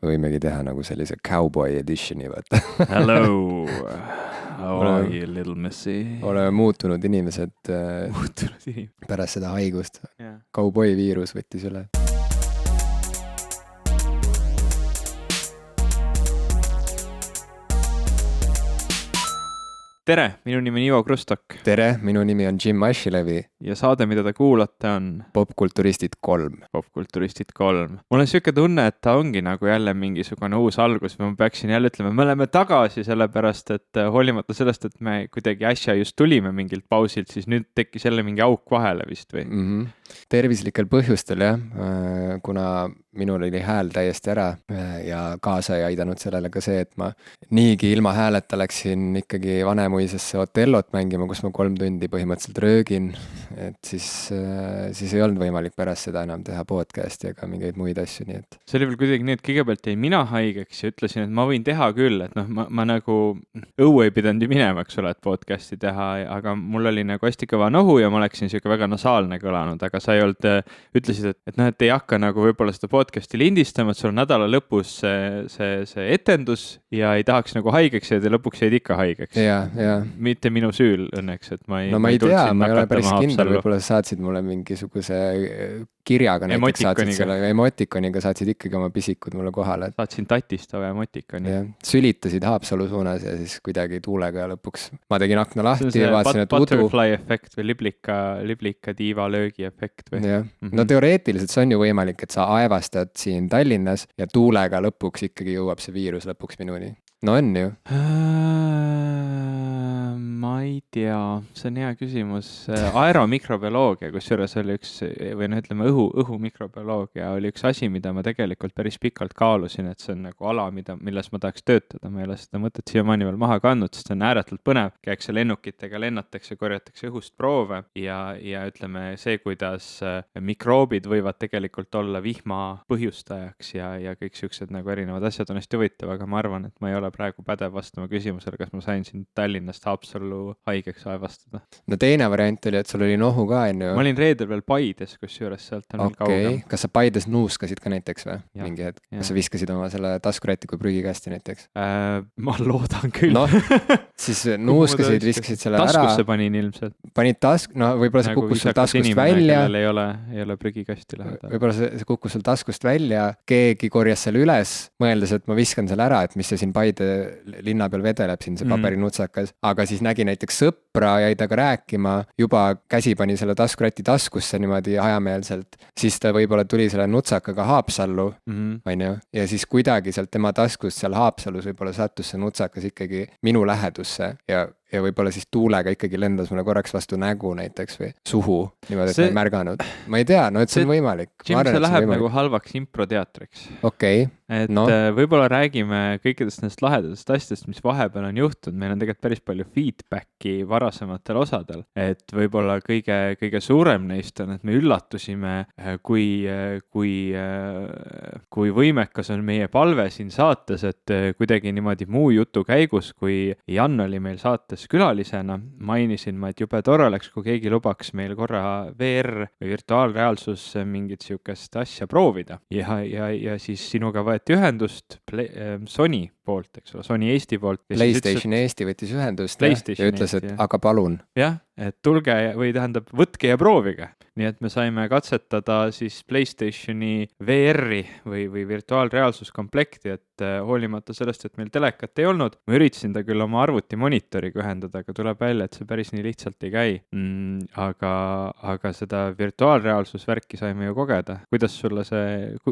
võimegi teha nagu sellise cowboy editioni, vaata. Hello, how are you, little missy? Oleme muutunud inimesed Muutunud pärast seda haigust. Yeah. Cowboy viirus võttis üle. Tere, minu nimi on Ivo Krustok. Tere, minu nimi on Jim Ashilevi. Ja saade, mida te kuulate, on Popkulturistid 3. Popkulturistid 3. Mul on siuke tunne, et ta ongi nagu jälle mingisugune uus algus. Ma peaksin jälle ütlema, me oleme tagasi sellepärast, et hoolimata sellest, et me kuidagi äsja just tulime mingilt pausilt, siis nüüd tekkis jälle mingi auk vahele vist või? Tervislikel põhjustel jah, kuna minul oli hääl täiesti ära ja kaasa ei aidanud sellele ka see, et ma niigi ilma hääleta läksin ikkagi Vanemuisesse Otellot mängima, kus ma 3 tundi põhimõtteliselt röögin, et siis ei olnud võimalik pärast seda enam teha podcasti ega mingeid muid asju, nii et. See oli veel kuidagi nii, et kõigepealt jäi mina haigeks ja ütlesin, et ma võin teha küll, et ma nagu õue ei pidanud ju minema, eks ole, et podcasti teha, aga mul oli nagu hästi kõva nohu ja ma läksin siuke väga nasaalne kõlanud, aga sa ei olnud, ütlesid, et ei hakka nagu võib-olla seda podcasti lindistama, et sul on nädala lõpus see etendus ja ei tahaks nagu haigeks jääda ja lõpuks jäid ikka haigeks. Ja. Mitte minu süül õnneks, et ma ei... No ma ei tea, ma ei ole päris kindel, võib-olla saatsid mulle mingisuguse kirjaga näiteks saatsid selle emotikoniga, saatsid ikkagi oma pisikud mulle kohale. Saatsin tatistava emotikoni. Ja, sülitasid Haapsalu suunas ja siis kuidagi tuulega lõpuks ma tegin akna lahti ja vaatasin, et butterfly efekt või liblika tiiva löögi efekt või? Ja. No teoreetiliselt see on ju võimalik, et sa aevastad siin Tallinnas ja tuulega lõpuks ikkagi jõuab see viirus lõpuks minuni. No on ju. Ma ei tea, see on hea küsimus. Aeromikrobioloogia, kusjuures oli üks, või ütleme õhu mikrobioloogia oli üks asi, mida ma tegelikult päris pikalt kaalusin, et see on nagu ala, milles ma tahaks töötada. Ma ei ole seda mõtet siiamaani veel maha kandnud, sest see on ääretult põnev. Käiakse lennukitega, lennatakse, korjatakse õhust proove ja ütleme see, kuidas mikroobid võivad tegelikult olla vihma põhjustajaks ja kõik siuksed nagu erinevad asjad on hästi huvitav, aga ma arvan, et ma ei ole praegu pädev vastama küsimusele, kas ma sain siin Tallinnast Haapsallu haigeks aevastada. No teine variant oli, et sul oli nohu ka, on ju. Ma olin reedel veel Paides, kusjuures sealt on veel kaugem. Kas sa Paides nuuskasid ka näiteks või? Mingi hetk. Kas sa viskasid oma selle taskurätiku prügikästi näiteks? Ma loodan küll. No, siis nuuskasid, viskasid selle ära. Taskusse panin ilmselt. Panid võib-olla see kukkus sul taskust välja. Ei ole prügikasti lähedal. Võib-olla see kukkus sul taskust välja, keegi korjas selle üles, mõeldes, et ma viskan selle ära, et mis see siin Paide linna peal vedeleb siin see paperinutsakas, aga siis nägi näiteks sõpra, jäi taga rääkima, juba käsi pani selle taskuräti taskusse niimoodi hajameelselt, siis ta võib-olla tuli selle nutsakaga Haapsallu, on ju, ja siis kuidagi sealt tema taskust seal Haapsalus võib-olla sattus see nutsakas ikkagi minu lähedusse ja võib-olla siis tuulega ikkagi lendas mulle korraks vastu nägu näiteks või suhu, niimoodi, et ma ei märganud. Ma ei tea, et see on võimalik. Jim, see läheb nagu halvaks improteatriks. Okei. Et võib-olla räägime kõikidest nendest lahedast asjadest, mis vahepeal on juhtunud. Meil on tegelikult päris palju feedbacki varasematel osadel. Et võib-olla kõige suurem neist on, et me üllatusime, kui võimekas on meie palve siin saates, et kuidagi niimoodi muu jutu käigus, kui Jan oli meil saates külalisena, mainisin ma, et jube tore oleks, kui keegi lubaks meil korra VR või virtuaalreaalsus mingit siukest asja proovida. Ja siis sinuga võeti ühendust Sony poolt, eks ole, Sony Eesti poolt. PlayStation Eesti võttis ühendust ja ütles, et aga palun. Jah, et tulge või tähendab, võtke ja proovige. Nii et me saime katsetada siis PlayStationi VR-i või virtuaalreaalsuskomplekti, et hoolimata sellest, et meil telekat ei olnud, ma üritasin ta küll oma arvuti monitoriga ühendada, aga tuleb välja, et see päris nii lihtsalt ei käi. Aga seda virtuaalreaalsusvärki saime ju kogeda. Kuidas sulle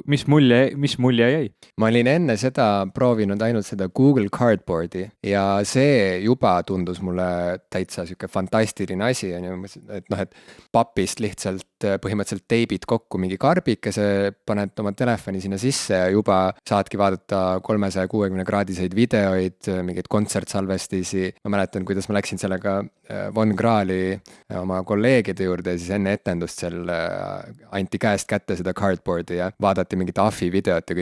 mis mulje jäi? Ma olin enne seda proovinud ainult seda Google Cardboardi ja see juba tundus mulle täitsa siuke fantastiline asi, et papist lihtsalt põhimõtteliselt teibid kokku mingi karbikese, paned oma telefoni sinna sisse ja juba saadki vaadata 360-kraadiseid videoid, mingeid kontsertsalvestisi. Ma mäletan, kuidas ma läksin sellega Von Krahli oma kolleegide juurde ja siis enne etendust seal anti käest kätte seda cardboardi ja vaadati mingit ahvi videot ja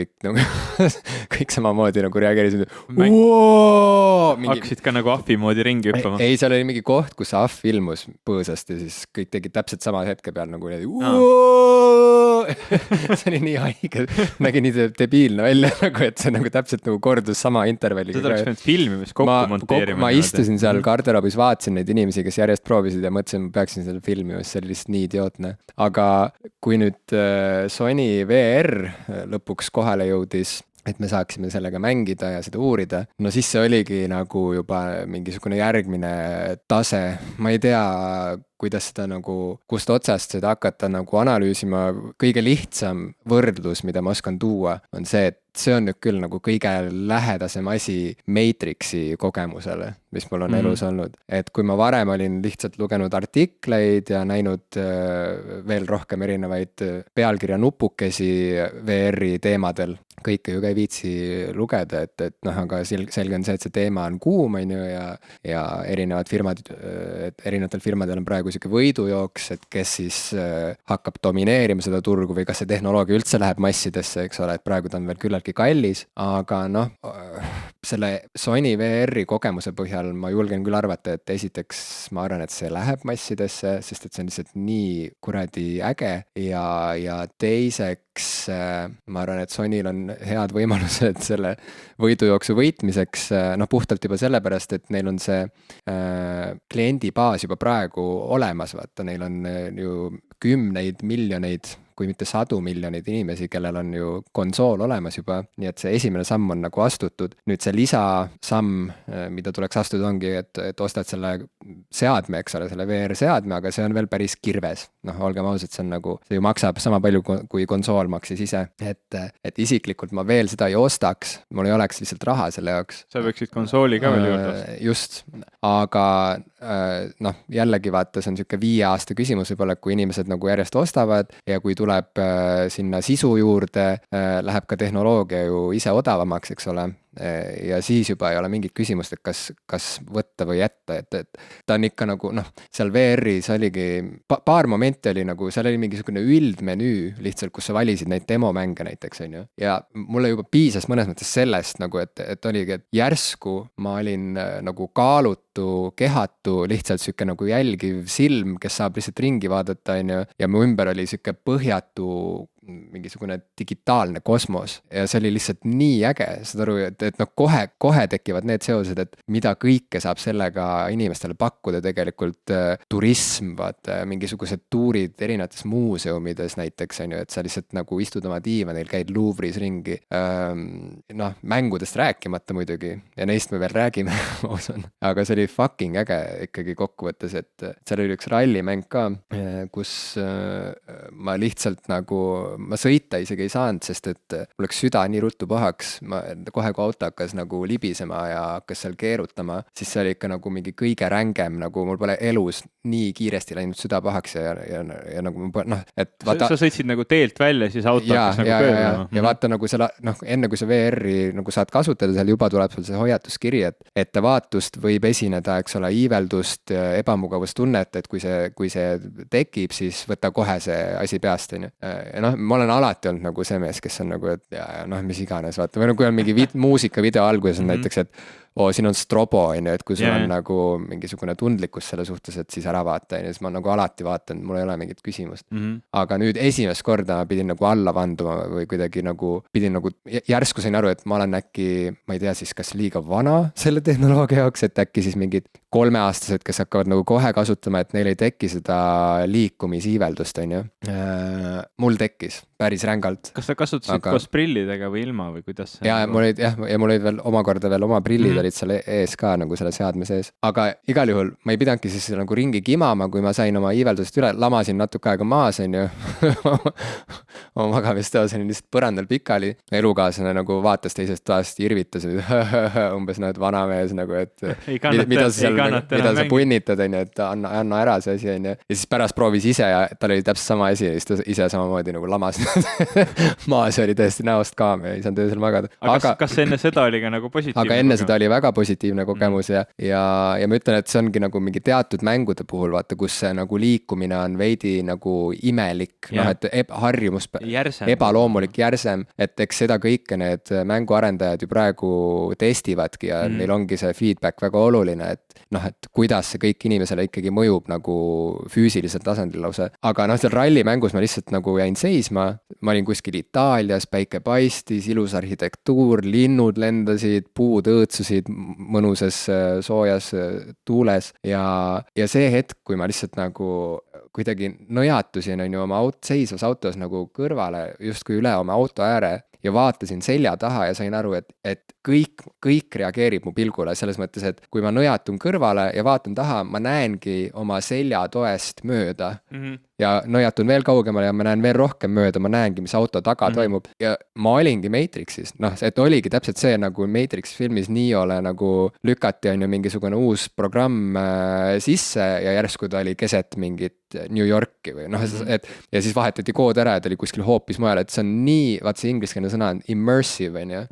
kõik samamoodi nagu reageerisid. Hakkasid ka nagu ahvi moodi ringi hüppama? Ei, seal oli mingi koht, kus ahv ilmus põõsast ja siis kõik tegid täpselt sama hetke peal nagu see oli nii haige, nägi nii debiilne välja nagu, et see nagu täpselt nagu kordus sama intervalliga. Seda oleks pidanud filmimis kokku monteerima. Ma istusin seal garderoobis, vaatasin neid inimesi, kes järjest proovisid ja mõtlesin, ma peaksin seda filmima, see oli lihtsalt nii idiootne. Aga kui nüüd Sony VR lõpuks kohale jõudis, et me saaksime sellega mängida ja seda uurida, no siis see oligi nagu juba mingisugune järgmine tase, ma ei tea, kuidas seda nagu, kust otsast seda hakata nagu analüüsima, kõige lihtsam võrdlus, mida ma oskan tuua, on see, et see on nüüd küll nagu kõige lähedasem asi Matrixi kogemusele, mis mul on elus olnud. Et kui ma varem olin lihtsalt lugenud artikleid ja näinud veel rohkem erinevaid pealkirja nupukesi VR-i teemadel, kõike ju ka ei viitsi lugeda, et noh, aga selge on see, et see teema on kuum, on ju, ja erinevatel firmadel on praegu siuke võidujooks, et kes siis hakkab domineerima seda turgu või kas see tehnoloogia üldse läheb massidesse, eks ole, et praegu ta on veel küllaltki kallis, aga noh, selle Sony VR-i kogemuse põhjal ma julgen küll arvata, et esiteks ma arvan, et see läheb massidesse, sest et see on lihtsalt nii kuradi äge ja teiseks ma arvan, et Sonyl on head võimalused selle võidujooksu võitmiseks, noh puhtalt juba sellepärast, et neil on see kliendibaas juba praegu olemas, vaata, neil on ju 10 miljoneid, kui mitte 100 miljoneid inimesi, kellel on ju konsool olemas juba, nii et see esimene samm on nagu astutud. Nüüd see lisasamm, mida tuleks astuda, ongi, et ostad selle seadme, eks ole, selle VR-seadme, aga see on veel päris kirves. Noh, olgem ausad, see on nagu, see ju maksab sama palju kui konsool maksis ise, et isiklikult ma veel seda ei ostaks, mul ei oleks lihtsalt raha selle jaoks. Sa võiksid konsooli ka veel juurde osta. Just, aga noh, jällegi vaata, see on siuke 5 aasta küsimus võib-olla, kui inimesed nagu järjest ostavad ja kui tuleb sinna sisu juurde, läheb ka tehnoloogia ju ise odavamaks, eks ole, ja siis juba ei ole mingit küsimust, et kas võtta või jätta, et ta on ikka nagu noh, seal VR-is oligi, paar momenti oli nagu, seal oli mingisugune üldmenüü lihtsalt, kus sa valisid neid demomänge näiteks, on ju, ja mulle juba piisas mõnes mõttes sellest nagu, et oligi, et järsku ma olin nagu kaalutu, kehatu, lihtsalt siuke nagu jälgiv silm, kes saab lihtsalt ringi vaadata, on ju, ja mu ümber oli siuke põhjatu mingisugune digitaalne kosmos ja see oli lihtsalt nii äge, saad aru, et noh, kohe tekivad need seosed, et mida kõike saab sellega inimestele pakkuda tegelikult, turism, vaata, mingisugused tuurid erinevates muuseumides näiteks, on ju, et sa lihtsalt nagu istud oma diivanil, käid Louvre'is ringi, noh, mängudest rääkimata muidugi ja neist me veel räägime, aga see oli fucking äge ikkagi kokkuvõttes, et seal oli üks rallimäng ka, kus ma lihtsalt nagu ma sõita isegi ei saanud, sest et mul läks süda nii ruttu pahaks, ma kohe kui auto hakkas nagu libisema ja hakkas seal keerutama, siis see oli ikka nagu mingi kõige rängem, nagu mul pole elus nii kiiresti läinud süda pahaks ja nagu noh, et vaata. Sa sõitsid nagu teelt välja, siis auto hakkas nagu pöörama. Ja vaata nagu selle, noh, enne kui sa VR-i nagu saad kasutada, seal juba tuleb sul see hoiatuskiri, et vaatust võib esineda, eks ole, iiveldust, ebamugavustunnet, et kui see tekib, siis võta kohe see asi peast, on ju. Ja noh, ma olen alati olnud nagu see mees, kes on nagu, et ja noh, mis iganes, vaata, või kui on mingi muusikavideo alguses on näiteks, et siin on strobo, on ju, et kui sul on nagu mingisugune tundlikkus selle suhtes, et siis ära vaata, on ju, siis ma nagu alati vaatan, mul ei ole mingit küsimust. Aga nüüd esimest korda pidin nagu alla vanduma või kuidagi nagu, pidin nagu, järsku sain aru, et ma olen äkki, ma ei tea siis, kas liiga vana selle tehnoloogia jaoks, et äkki siis mingid 3-aastased, kes hakkavad nagu kohe kasutama, et neil ei teki seda liikumisiiveldust, on ju. Mul tekkis päris rängalt. Kas sa kasutasid koos prillidega või ilma või kuidas? Ja mul olid veel omakorda veel oma prillid olid seal ees ka nagu selle seadme sees. Aga igal juhul ma ei pidanudki siis nagu ringi kimama, kui ma sain oma iiveldusest üle, lamasin natuke aega maas, on ju. Oma magamistoas olin lihtsalt põrandal pikali. Elukaaslane nagu vaatas teisest toast, irvitas umbes noh, et vanamees nagu, et mida sa punnitad, on ju, et anna ära see asi, on ju. Ja siis pärast proovis ise ja tal oli täpselt sama asi ja siis ta ise samamoodi nagu lamas maas oli tõesti näost kaam ja ei saanud öösel magada. Aga kas enne seda oli ka nagu positiivne? Aga enne seda oli väga positiivne kogemus ja ma ütlen, et see ongi nagu mingi teatud mängude puhul, vaata, kus see nagu liikumine on veidi nagu imelik, noh, et harjumus, ebaloomulik, järsem, et eks seda kõike need mänguarendajad ju praegu testivadki ja neil ongi see feedback väga oluline, et noh, et kuidas see kõik inimesele ikkagi mõjub nagu füüsilisel tasandil lausa. Aga noh, seal rallimängus ma lihtsalt nagu jäin seisma ma olin kuskil Itaalias, päike paistis, ilus arhitektuur, linnud lendasid, puud õõtsusid mõnusas soojas tuules ja see hetk, kui ma lihtsalt nagu kuidagi nõjatusin, on ju, oma seisvas autos nagu kõrvale, justkui üle oma auto ääre ja vaatasin selja taha ja sain aru, et kõik reageerib mu pilgule selles mõttes, et kui ma nõjatun kõrvale ja vaatan taha, ma näengi oma seljatoest mööda ja nõjatun veel kaugemale ja ma näen veel rohkem mööda, ma näengi, mis auto taga toimub ja ma olingi Matrixis, noh, et oligi täpselt see, nagu Matrix filmis Neole nagu lükati, on ju, mingisugune uus programm sisse ja järsku ta oli keset mingit New Yorki või noh, et ja siis vahetati kood ära ja ta oli kuskil hoopis mujal, et see on nii, vaat see ingliskeelne sõna on immersive, on ju.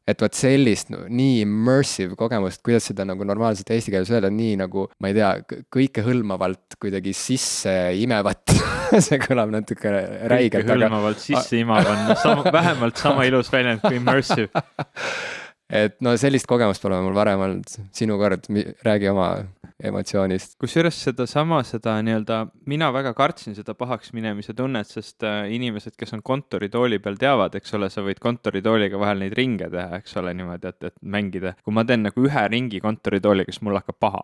Et vaat sellist nii immersive kogemust, kuidas seda nagu normaalselt eesti keeles öelda, nii nagu, ma ei tea, kõikehõlmavalt kuidagi sisse imevat see kõlab natuke räigelt. Kõikehõlmavalt sisse imav on vähemalt sama ilus väljend kui immersive. Et no sellist kogemust pole mul varem olnud, sinu kord, räägi oma emotsioonist. Kusjuures seda nii-öelda, mina väga kartsin seda pahaks minemise tunnet, sest inimesed, kes on kontoritooli peal teavad, eks ole, sa võid kontoritooliga vahel neid ringe teha, eks ole, niimoodi, et mängida. Kui ma teen nagu ühe ringi kontoritooliga, siis mul hakkab paha.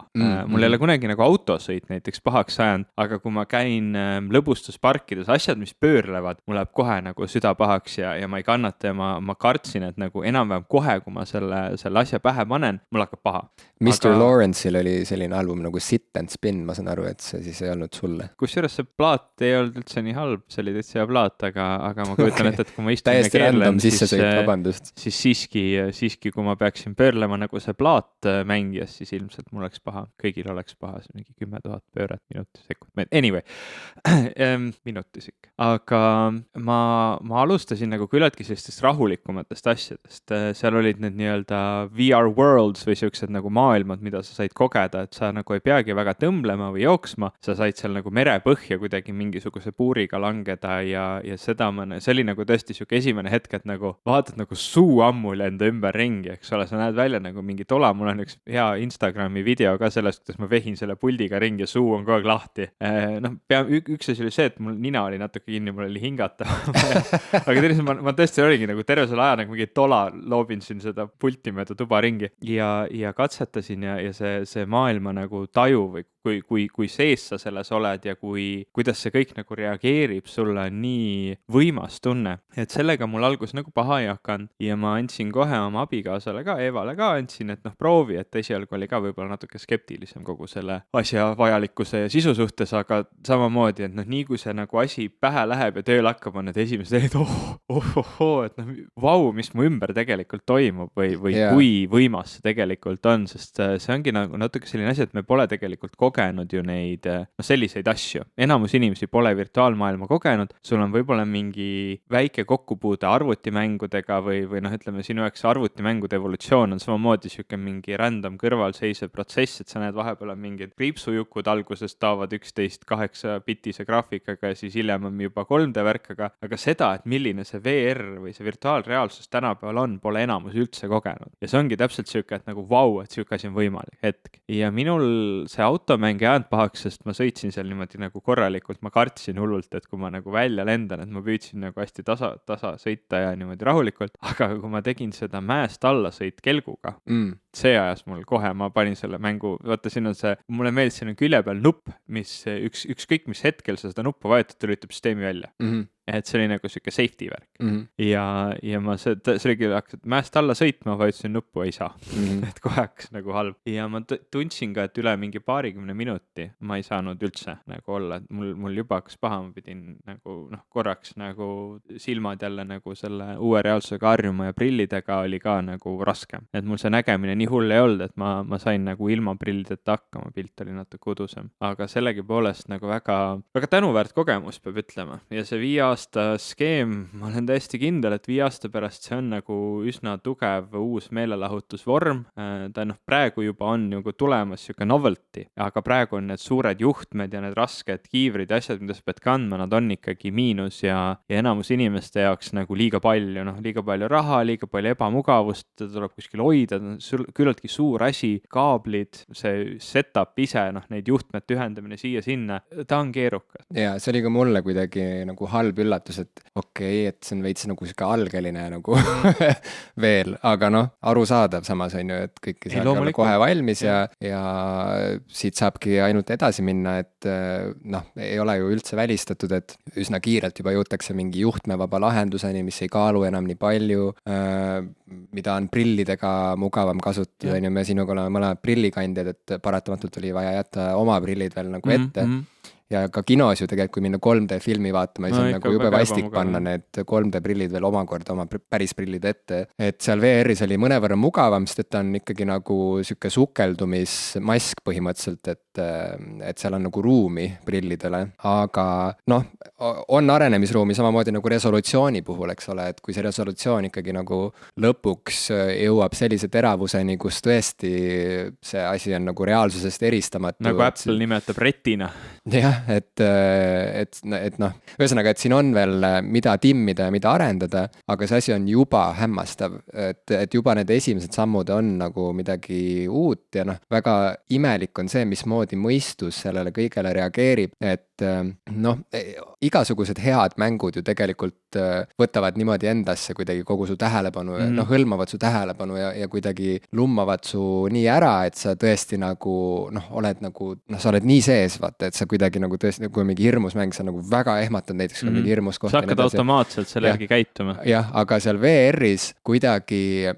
Mul ei ole kunagi nagu autosõit näiteks pahaks sajanud, aga kui ma käin lõbustusparkides, asjad, mis pöörlevad, mul läheb kohe nagu süda pahaks ja ma ei kannata ja ma kartsin, et nagu enam-vähem kohe, kui ma selle asja pähe panen, mul hakkab paha. Mr. Lawrence'il oli selline album nagu Sit and Spin, ma saan aru, et see siis ei olnud sulle. Kusjuures see plaat ei olnud üldse nii halb, see oli täitsa hea plaat, aga ma kujutan ette, et kui ma istun täiesti random sissesõit, vabandust. Siis siiski, kui ma peaksin pöörlema nagu see plaat mängijas, siis ilmselt mul oleks paha. Kõigil oleks paha, see mingi 10 000 pööret minutis sekund. Anyway, minutis ikka. Aga ma alustasin nagu küllaltki sellistest rahulikumatest asjadest. Seal olid need nii-öelda VR worlds või siuksed nagu maailmad, mida sa said kogeda, et sa nagu ei peagi väga tõmblema või jooksma, sa said seal nagu merepõhja kuidagi mingisuguse puuriga langeda ja seda see oli nagu tõesti siuke esimene hetk, et nagu vaatad nagu suu ammul enda ümber ringi, eks ole, sa näed välja nagu mingi tola, mul on üks hea Instagrami video ka sellest, kuidas ma vehin selle puldiga ringi ja suu on kogu aeg lahti. Noh, üks asi oli see, et mul nina oli natuke kinni, mul oli hingata. Aga teine, ma tõesti oligi nagu terve selle aja nagu mingi tola loobin siin seda pulti mööda tuba ringi ja katsetasin ja see maailma nagu taju või kui sees sa selles oled ja kuidas see kõik nagu reageerib sulle, nii võimas tunne, et sellega mul algus nagu paha ei hakanud ja ma andsin kohe oma abikaasale ka, Evale ka andsin, et noh, proovi, et esialgu oli ka võib-olla natuke skeptilisem kogu selle asja vajalikkuse ja sisu suhtes, aga samamoodi, et noh, nii kui see nagu asi pähe läheb ja tööl hakkab, on need esimesed et et noh, vau, mis mu ümber tegelikult toimub või kui võimas see tegelikult on, sest see ongi nagu natuke selline asi, et me pole tegelikult kogenud ju neid selliseid asju. Enamus inimesi pole virtuaalmaailma kogenud, sul on võib-olla mingi väike kokkupuude arvutimängudega või noh, ütleme sinu jaoks arvutimängude evolutsioon on samamoodi siuke mingi random kõrvalseisev protsess, et sa näed vahepeal on mingid kriipsujukud alguses taavad 11.8-bitise graafikaga ja siis hiljem on juba 3D värkaga, aga seda, et milline see VR või see virtuaalreaalsus tänapäeval on, pole enamus üldse kogenud. Ja see ongi täpselt siuke, et nagu vau, et siuke asi on võimalik hetk. Ja minul see automäng ei jäänud pahaks, sest ma sõitsin seal niimoodi nagu korralikult, ma kartsin hullult, et kui ma nagu välja lendan, et ma püüdsin nagu hästi tasa sõita ja niimoodi rahulikult, aga kui ma tegin seda mäest alla sõit kelguga, see ajas mul kohe, ma panin selle mängu, vaata siin on see, mulle meeldis, siin on külje peal nupp, mis ükskõik mis hetkel sa seda nuppu vajutad, lülitab süsteemi välja. Et see oli nagu siuke safety värk. Ja ma see oli küll hakkasid mäest alla sõitma, vajutasin nuppu, ei saa. Et kohe hakkas nagu halb. Ja ma tundsin ka, et üle mingi 20 minuti ma ei saanud üldse nagu olla. Mul juba hakkas paha, ma pidin nagu korraks nagu silmad jälle nagu selle uue reaalsusega harjuma ja prillidega oli ka nagu raskem. Et mul see nägemine nii hull ei olnud, et ma sain nagu ilma prillideta hakkama, pilt oli natuke udusem. Aga sellegipoolest nagu väga tänuväärt kogemus peab ütlema. Ja see 5 aasta skeem, ma olen täiesti kindel, et 5 aasta pärast see on nagu üsna tugev uus meelelahutusvorm. Ta praegu juba on nagu tulemas siuke novelty, aga praegu on need suured juhtmed ja need rasked kiivrid ja asjad, mida sa pead kandma, nad on ikkagi miinus ja enamus inimeste jaoks nagu liiga palju raha, liiga palju ebamugavust, tuleb kuskil hoida, küllaltki suur asi, kaablid, see setup ise, noh, neid juhtmete ühendamine siia-sinna, ta on keerukas. ja see oli ka mulle kuidagi nagu halb üllatus, et okei, et see on veits nagu sihuke algeline nagu veel, aga noh, arusaadav samas on ju, et kõik ei saa olla kohe valmis ja siit saabki ainult edasi minna, et noh, ei ole ju üldse välistatud, et üsna kiirelt juba jõutakse mingi juhtmevaba lahenduseni, mis ei kaalu enam nii palju, mida on prillidega mugavam kasutada, on ju, me sinuga oleme mõlemad prillikandjad, et paratamatult oli vaja jätta oma prillid veel nagu ette. Ja ka kinos ju tegelikult, kui minna 3D filmi vaatama, siis on nagu jube vastik panna need 3D prillid veel omakorda oma päris prillid ette. Et seal VR-is oli mõnevõrra mugavam, sest et ta on ikkagi nagu sihuke sukeldumismask põhimõtteliselt, et seal on nagu ruumi prillidele. Aga noh, on arenemisruumi samamoodi nagu resolutsiooni puhul, eks ole, et kui see resolutsioon ikkagi nagu lõpuks jõuab sellise teravuseni, kus tõesti see asi on nagu reaalsusest eristamatu. Nagu Apple nimetab retina. Jah, et noh, ühesõnaga, et siin on veel mida timmida ja mida arendada, aga see asi on juba hämmastav, et juba need esimesed sammud on nagu midagi uut ja noh, väga imelik on see, mismoodi mõistus sellele kõigele reageerib, et noh, igasugused head mängud ju tegelikult võtavad niimoodi endasse kuidagi kogu su tähelepanu, noh, hõlmavad su tähelepanu ja kuidagi lummavad su nii ära, et sa tõesti nagu noh, oled nagu, noh, sa oled nii sees, vaata, et sa kuidagi nagu tõesti, kui mingi hirmus mäng, sa nagu väga ehmatad näiteks kui mingi hirmus koht. Sa hakkad automaatselt selle järgi käituma. Jah, aga seal VR-is kuidagi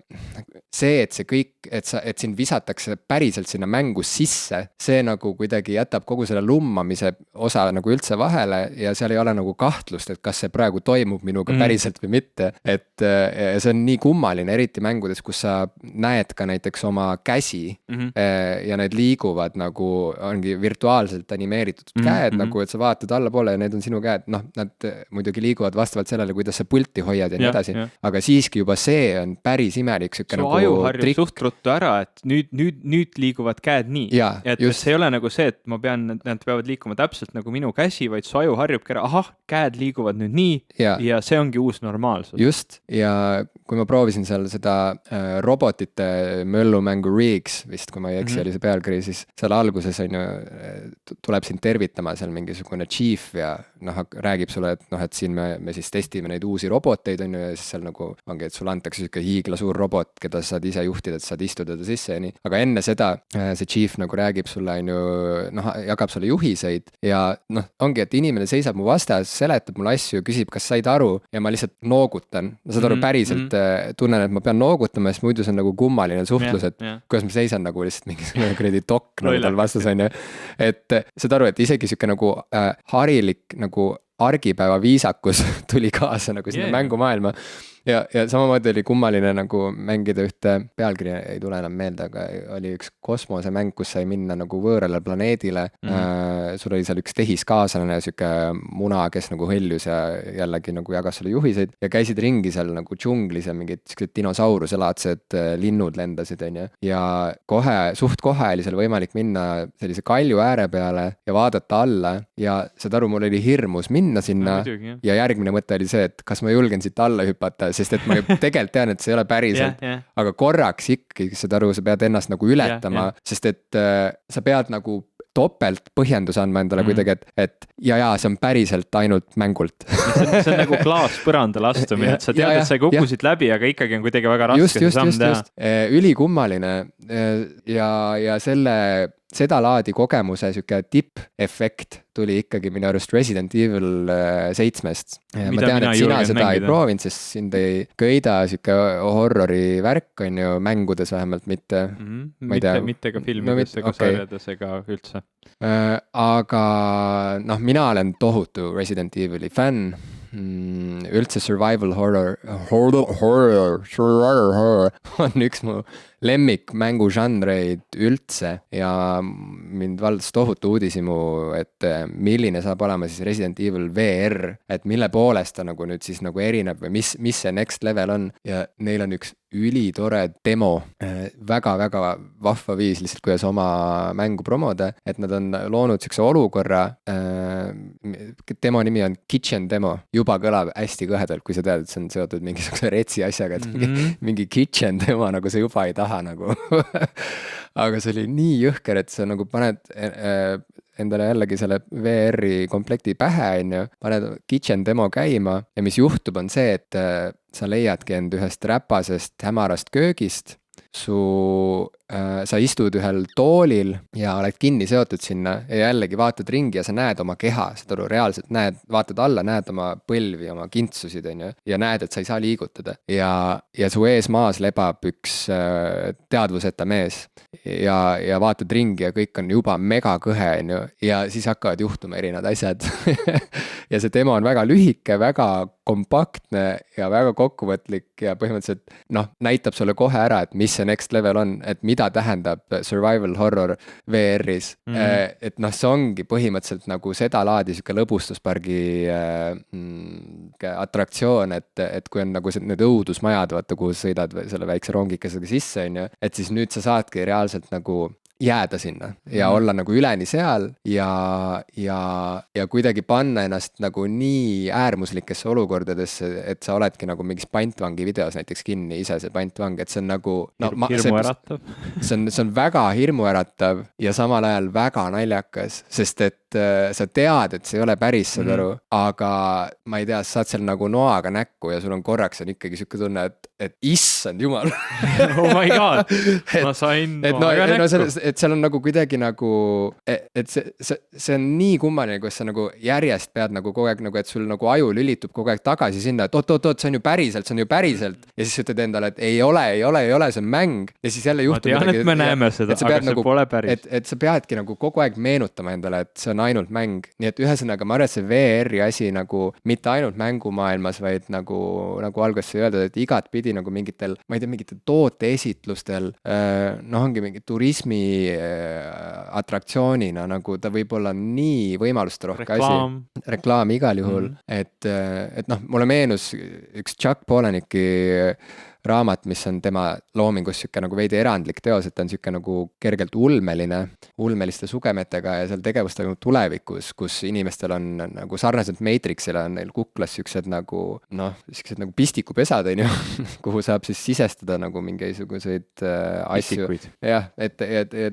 see, et see kõik, et sind visatakse päriselt sinna mängu sisse, see nagu kuidagi jätab kogu selle lummamise osa nagu üldse vahele ja seal ei ole nagu kahtlust, et kas see praegu toimub minuga päriselt või mitte. Et see on nii kummaline, eriti mängudes, kus sa näed ka näiteks oma käsi ja need liiguvad nagu, ongi virtuaalselt animeeritud käed, nagu et sa vaatad allapoole ja need on sinu käed, noh, nad muidugi liiguvad vastavalt sellele, kuidas sa pulti hoiad ja nii edasi, aga siiski juba see on päris imelik siuke nagu aju harjub suht ruttu ära, et nüüd liiguvad käed nii. Et see ei ole nagu see, et nad peavad liikuma täpselt nagu minu käsi, vaid su aju harjubki ära, ahah, käed liiguvad nüüd nii ja see ongi uus normaalsus. Just, ja kui ma proovisin seal seda robotite möllumängu Rigs, vist kui ma ei eksi, oli see pealkiri, siis seal alguses on ju, tuleb sind tervitama seal mingisugune chief ja noh, räägib sulle, et noh, et siin me siis testime neid uusi roboteid, on ju, ja siis seal nagu ongi, et sulle antakse siuke hiigla suur robot, keda sa saad ise juhtida, et saad istuda ta sisse ja nii. Aga enne seda see chief nagu räägib sulle, on ju, noh, jagab sulle juhiseid ja noh, ongi, et inimene seisab mu vastas, seletab mulle asju, küsib, kas said aru ja ma lihtsalt noogutan. Saad aru, päriselt tunnen, et ma pean noogutama, sest muidu see on nagu kummaline suhtlus, et kuidas ma seisan nagu lihtsalt mingisugune kuradi dokk nagu tal vastas, on ju. Et saad aru, et isegi siuke nagu harilik nagu argipäeva viisakus tuli kaasa nagu sinna mängumaailma. Ja samamoodi oli kummaline nagu mängida ühte, pealkiri ei tule enam meelde, aga oli üks kosmosemäng, kus sai minna nagu võõrale planeedile. Sul oli seal üks tehiskaaslane, siuke muna, kes nagu hõljus ja jällegi nagu jagas sulle juhiseid ja käisid ringi seal nagu džunglis ja mingid dinosauruselaadset linnud lendasid, on ju. Ja suht kohe oli seal võimalik minna sellise kalju ääre peale ja vaadata alla ja saad aru, mul oli hirmus minna sinna ja järgmine mõte oli see, et kas ma julgen siit alla hüpata, sest et ma tegelikult tean, et see ei ole päriselt, aga korraks ikkagi, saad aru, sa pead ennast nagu ületama, sest et sa pead nagu topelt põhjendus andma endale kuidagi, et ja see on päriselt ainult mängult. See on nagu klaaspõrandal astumine, et sa tead, et sa kukkusid läbi, aga ikkagi on kuidagi väga raske see samm teha. Ülikummaline ja seda laadi kogemuse siuke tipp-efekt tuli ikkagi minu arust Resident Evil 7-st. Ma tean, et sina seda ei proovinud, sest sind ei köida siuke horrori värk, on ju, mängudes vähemalt mitte. Mitte ka filmides ega sarjades ega üldse. Aga noh, mina olen tohutu Resident Evili fänn. Üldse survival horror on üks mu lemmik mängužanreid üldse ja mind valdas tohutu uudishimu, et milline saab olema siis Resident Evil VR, et mille poolest ta nagu nüüd siis nagu erineb või mis see next level on ja neil on üks ülitore demo, väga-väga vahva viis lihtsalt, kuidas oma mängu promoda, et nad on loonud siukse olukorra, demo nimi on Kitchen Demo, juba kõlab hästi kõhedalt, kui sa tead, et see on seotud mingisuguse retsi asjaga, et mingi kitchen demo, nagu sa juba ei taha nagu aga see oli nii jõhker, et sa nagu paned endale jällegi selle VR-i komplekti pähe, paned kitchen demo käima ja mis juhtub, on see, et sa leiadki end ühest räpasest hämarast köögist, sa istud ühel toolil ja oled kinni seotud sinna ja jällegi vaatad ringi ja sa näed oma keha, saad aru, reaalselt näed, vaatad alla, näed oma põlvi, oma kintsusid, ja näed, et sa ei saa liigutada. Ja su ees maas lebab üks teadvuseta mees ja vaatad ringi ja kõik on juba mega kõhe, ja siis hakkavad juhtuma erinevad asjad ja see demo on väga lühike, väga kompaktne ja väga kokkuvõtlik ja põhimõtteliselt näitab sulle kohe ära, et mis see next level on, et mida tähendab survival horror VR-is. Et see ongi põhimõtteliselt nagu seda laadi siuke lõbustuspargi atraktsioon, et kui on nagu need õudusmajad, vaata, kuhu sõidad selle väikse rongikesega sisse, et siis nüüd sa saadki reaalselt nagu jääda sinna ja olla nagu üleni seal ja kuidagi panna ennast nagu nii äärmuslikesse olukordadesse, et sa oledki nagu mingis pantvangi videos näiteks kinni, ise see pantvang, et see on nagu hirmuäratav. See on väga hirmuäratav ja samal ajal väga naljakas, sest et sa tead, et see ei ole päris, saad aru, aga ma ei tea, sa saad seal nagu noaga näkku ja sul on korraks on ikkagi siuke tunne, et issand jumal oh my god, ma sain noaga näkku. Et seal on nagu kuidagi nagu, et see on nii kummaline, kus sa nagu järjest pead nagu kogu aeg nagu, et sul nagu aju lülitub kogu aeg tagasi sinna, et oot, see on ju päriselt. Ja siis ütled endale, et ei ole, see on mäng. Ja siis jälle juhtub ma tean, et me näeme seda, aga see nagu, pole päris. Et sa peadki nagu kogu aeg meenutama endale, et see on ainult mäng. Nii et ühesõnaga, ma arvan, et see VR-i asi nagu mitte ainult mängumaailmas, vaid nagu alguses sai öelda, et igat pidi nagu mingitel, ma ei tea, mingitel tooteesitlustel, ongi mingi turismi atraktsioonina, nagu ta võib olla nii võimaluste rohke asi. Reklaam igal juhul, et mulle meenus üks Chuck Palahniuki raamat, mis on tema loomingus siuke nagu veidi erandlik teos, et ta on siuke nagu kergelt ulmeliste sugemetega ja seal tegevus toimub tulevikus, kus inimestel on nagu sarnaselt Matrixile on neil kuklas siuksed nagu siuksed nagu pistikupesad, kuhu saab siis sisestada nagu mingisuguseid asju. Jah, et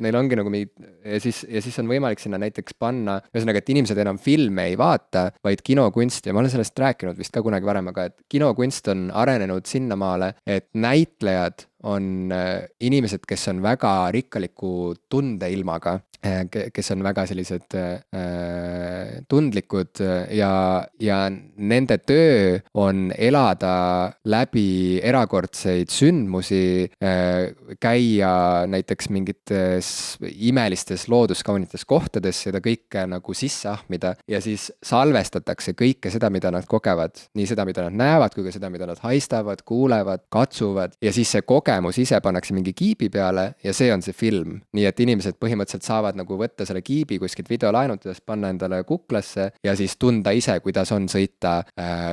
neil ongi nagu mingid ja siis on võimalik sinna näiteks panna, ühesõnaga, et inimesed enam filme ei vaata, vaid kinokunst, ja ma olen sellest rääkinud vist ka kunagi varem, aga et kinokunst on arenenud sinnamaale, et näitlejad on inimesed, kes on väga rikkaliku tundeilmaga, kes on väga sellised tundlikud ja nende töö on elada läbi erakordseid sündmusi, käia näiteks mingites imelistes looduskaunites kohtades, seda kõike nagu sisse ahmida ja siis salvestatakse kõike seda, mida nad kogevad, nii seda, mida nad näevad, kui ka seda, mida nad haistavad, kuulevad, katsuvad ja siis see kogemus ise pannakse mingi kiibi peale ja see on see film. Nii et inimesed põhimõtteliselt saavad nagu võtta selle kiibi kuskilt videolaenutades, panna endale kuklasse ja siis tunda ise, kuidas on sõita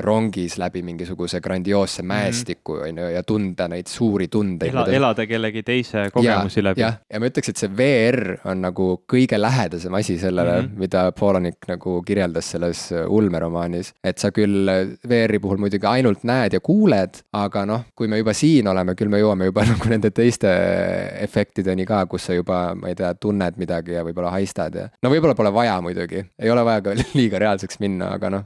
rongis läbi mingisuguse grandioosse mäestiku ja tunda neid suuri tundeid. Elada kellegi teise kogemusi läbi. Ja ma ütleks, et see VR on nagu kõige lähedasem asi sellele, mida Palahniuk nagu kirjeldas selles ulmeromaanis. Et sa küll VR-i puhul muidugi ainult näed ja kuuled, aga kui me juba siin oleme, küll me jõuame juba nagu nende teiste efektideni ka, kus sa juba, ma ei tea, tunned midagi ja võib-olla haistad ja võib-olla pole vaja muidugi, ei ole vaja ka liiga reaalseks minna, aga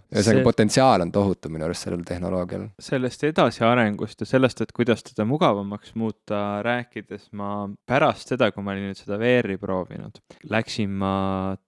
potentsiaal on tohutu minu arust sellel tehnoloogial. Sellest edasiarengust ja sellest, et kuidas teda mugavamaks muuta rääkides, ma pärast seda, kui ma olin nüüd seda VR-i proovinud, läksin ma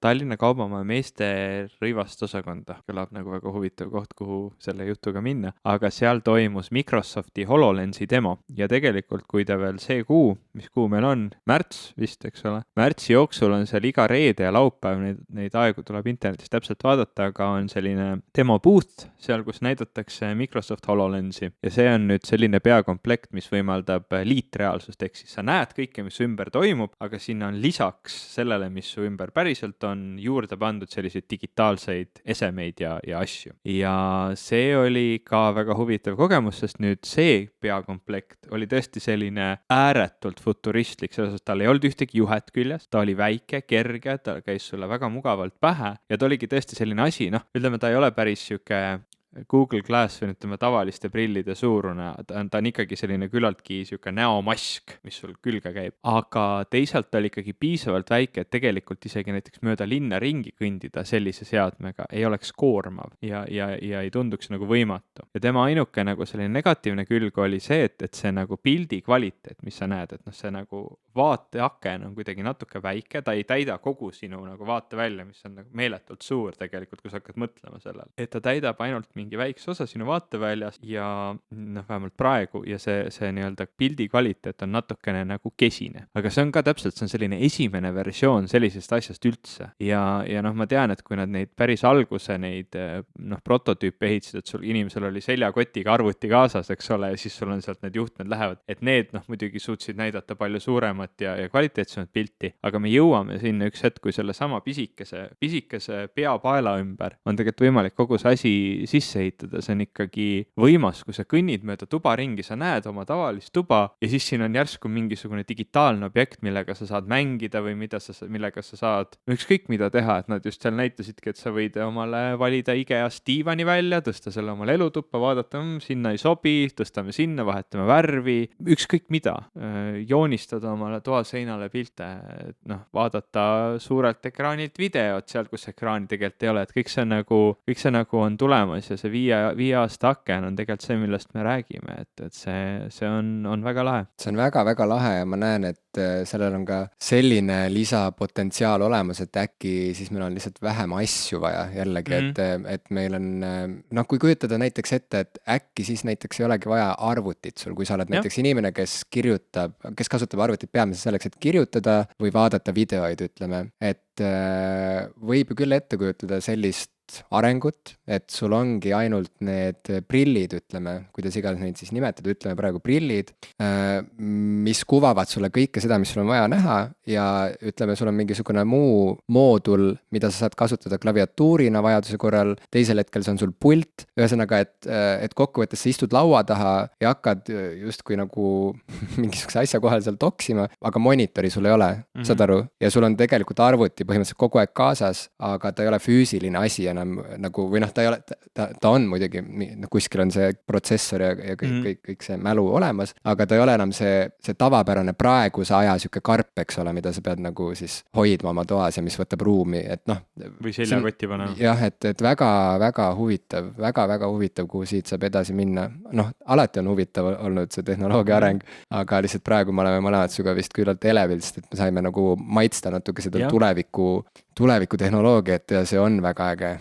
Tallinna Kaubamaja meeste rõivast osakonda. Kõlab nagu väga huvitav koht, kuhu selle jutuga minna, aga seal toimus Microsofti HoloLensi demo ja tegelikult, kui ta veel see kuu, mis kuu meil on, märts vist, eks ole, märtsi jooksul on on seal iga reede ja laupäev, neid aegu tuleb internetis täpselt vaadata, aga on selline demo booth seal, kus näidatakse Microsoft HoloLensi ja see on nüüd selline peakomplekt, mis võimaldab liitreaalsust, ehk siis sa näed kõike, mis su ümber toimub, aga sinna on lisaks sellele, mis su ümber päriselt on, juurde pandud selliseid digitaalseid esemeid ja asju. Ja see oli ka väga huvitav kogemus, sest nüüd see peakomplekt oli tõesti selline ääretult futuristlik, selles mõttes tal ei olnud ühtegi juhet küljes, ta oli väike, kerge, ta käis sulle väga mugavalt pähe ja ta oligi tõesti selline asi, noh, ütleme, ta ei ole päris sihuke Google Glass või ütleme tavaliste prillide suurune, ta on ikkagi selline küllaltki sihuke näomask, mis sul külge käib, aga teisalt ta oli ikkagi piisavalt väike, et tegelikult isegi näiteks mööda linna ringi kõndida sellise seadmega ei oleks koormav ja ei tunduks nagu võimatu. Ja tema ainuke nagu selline negatiivne külg oli see, et see nagu pildi kvaliteet, mis sa näed, et noh, see nagu vaateaken on kuidagi natuke väike, ta ei täida kogu sinu nagu vaatevälja, mis on nagu meeletult suur tegelikult, kui sa hakkad mõtlema sellele. Et ta täidab ainult mingi väikse osa sinu vaateväljas ja noh, vähemalt praegu ja see nii-öelda pildi kvaliteet on natukene nagu kesine. Aga see on ka täpselt, see on selline esimene versioon sellisest asjast üldse. Ja noh, ma tean, et kui nad neid päris alguse neid noh, prototüüpe ehitasid, et sul inimesel oli seljakotiga arvuti kaasas, eks ole, ja siis sul on sealt need juhtmed lähevad, et need noh, muidugi suutsid näidata palju suuremat ja kvaliteetsemat pilti, aga me jõuame sinna üks hetk, kui selle sama pisikese peapaela ümber on tegelikult võimalik kogu see asi sisse ehitada, see on ikkagi võimas, kui sa kõnnid mööda tuba ringi, sa näed oma tavalist tuba ja siis siin on järsku mingisugune digitaalne objekt, millega sa saad mängida või millega sa saad ükskõik mida teha, et nad just seal näitasidki, et sa võid omale valida IKEA-st diivani välja, tõsta selle omale elutuppa, vaadata, sinna ei sobi, tõstame sinna, vahetame värvi, ükskõik mida, joonistada omale toaseinale pilte, et noh, vaadata suurelt ekraanilt videot sealt, kus ekraani tegelikult ei ole, et kõik see nagu on tulemas ja see viie aasta aken on tegelikult see, millest me räägime, et see on väga lahe. See on väga-väga lahe ja ma näen, et sellel on ka selline lisapotentsiaal olemas, et äkki siis meil on lihtsalt vähem asju vaja jällegi, et meil on, noh, kui kujutada näiteks ette, et äkki siis näiteks ei olegi vaja arvutit sul, kui sa oled näiteks inimene, kes kasutab arvutit peamiselt selleks, et kirjutada või vaadata videoid, ütleme, et võib ju küll ette kujutada sellist arengut, et sul ongi ainult need prillid, ütleme, kuidas iganes neid siis nimetada, ütleme praegu prillid, mis kuvavad sulle kõike seda, mis sul on vaja näha ja ütleme, sul on mingisugune muu moodul, mida sa saad kasutada klaviatuurina vajaduse korral, teisel hetkel see on sul pult, ühesõnaga, et kokkuvõttes sa istud laua taha ja hakkad justkui nagu mingisuguse asja kohal seal toksima, aga monitori sul ei ole, saad aru, ja sul on tegelikult arvuti põhimõtteliselt kogu aeg kaasas, aga ta ei ole füüsiline asi enam nagu, või noh, ta ei ole, ta on muidugi, kuskil on see protsessor ja kõik see mälu olemas, aga ta ei ole enam see tavapärane praeguse aja sihuke karp, eks ole, mida sa pead nagu siis hoidma oma toas ja mis võtab ruumi, et noh. Või seljakotti panema. Jah, et väga-väga huvitav, kuhu siit saab edasi minna. Noh, alati on huvitav olnud see tehnoloogia areng, aga lihtsalt praegu me oleme mõlemad sinuga vist küllalt elevil, sest et me saime nagu maitsta natuke seda tuleviku tehnoloogiat ja see on väga äge.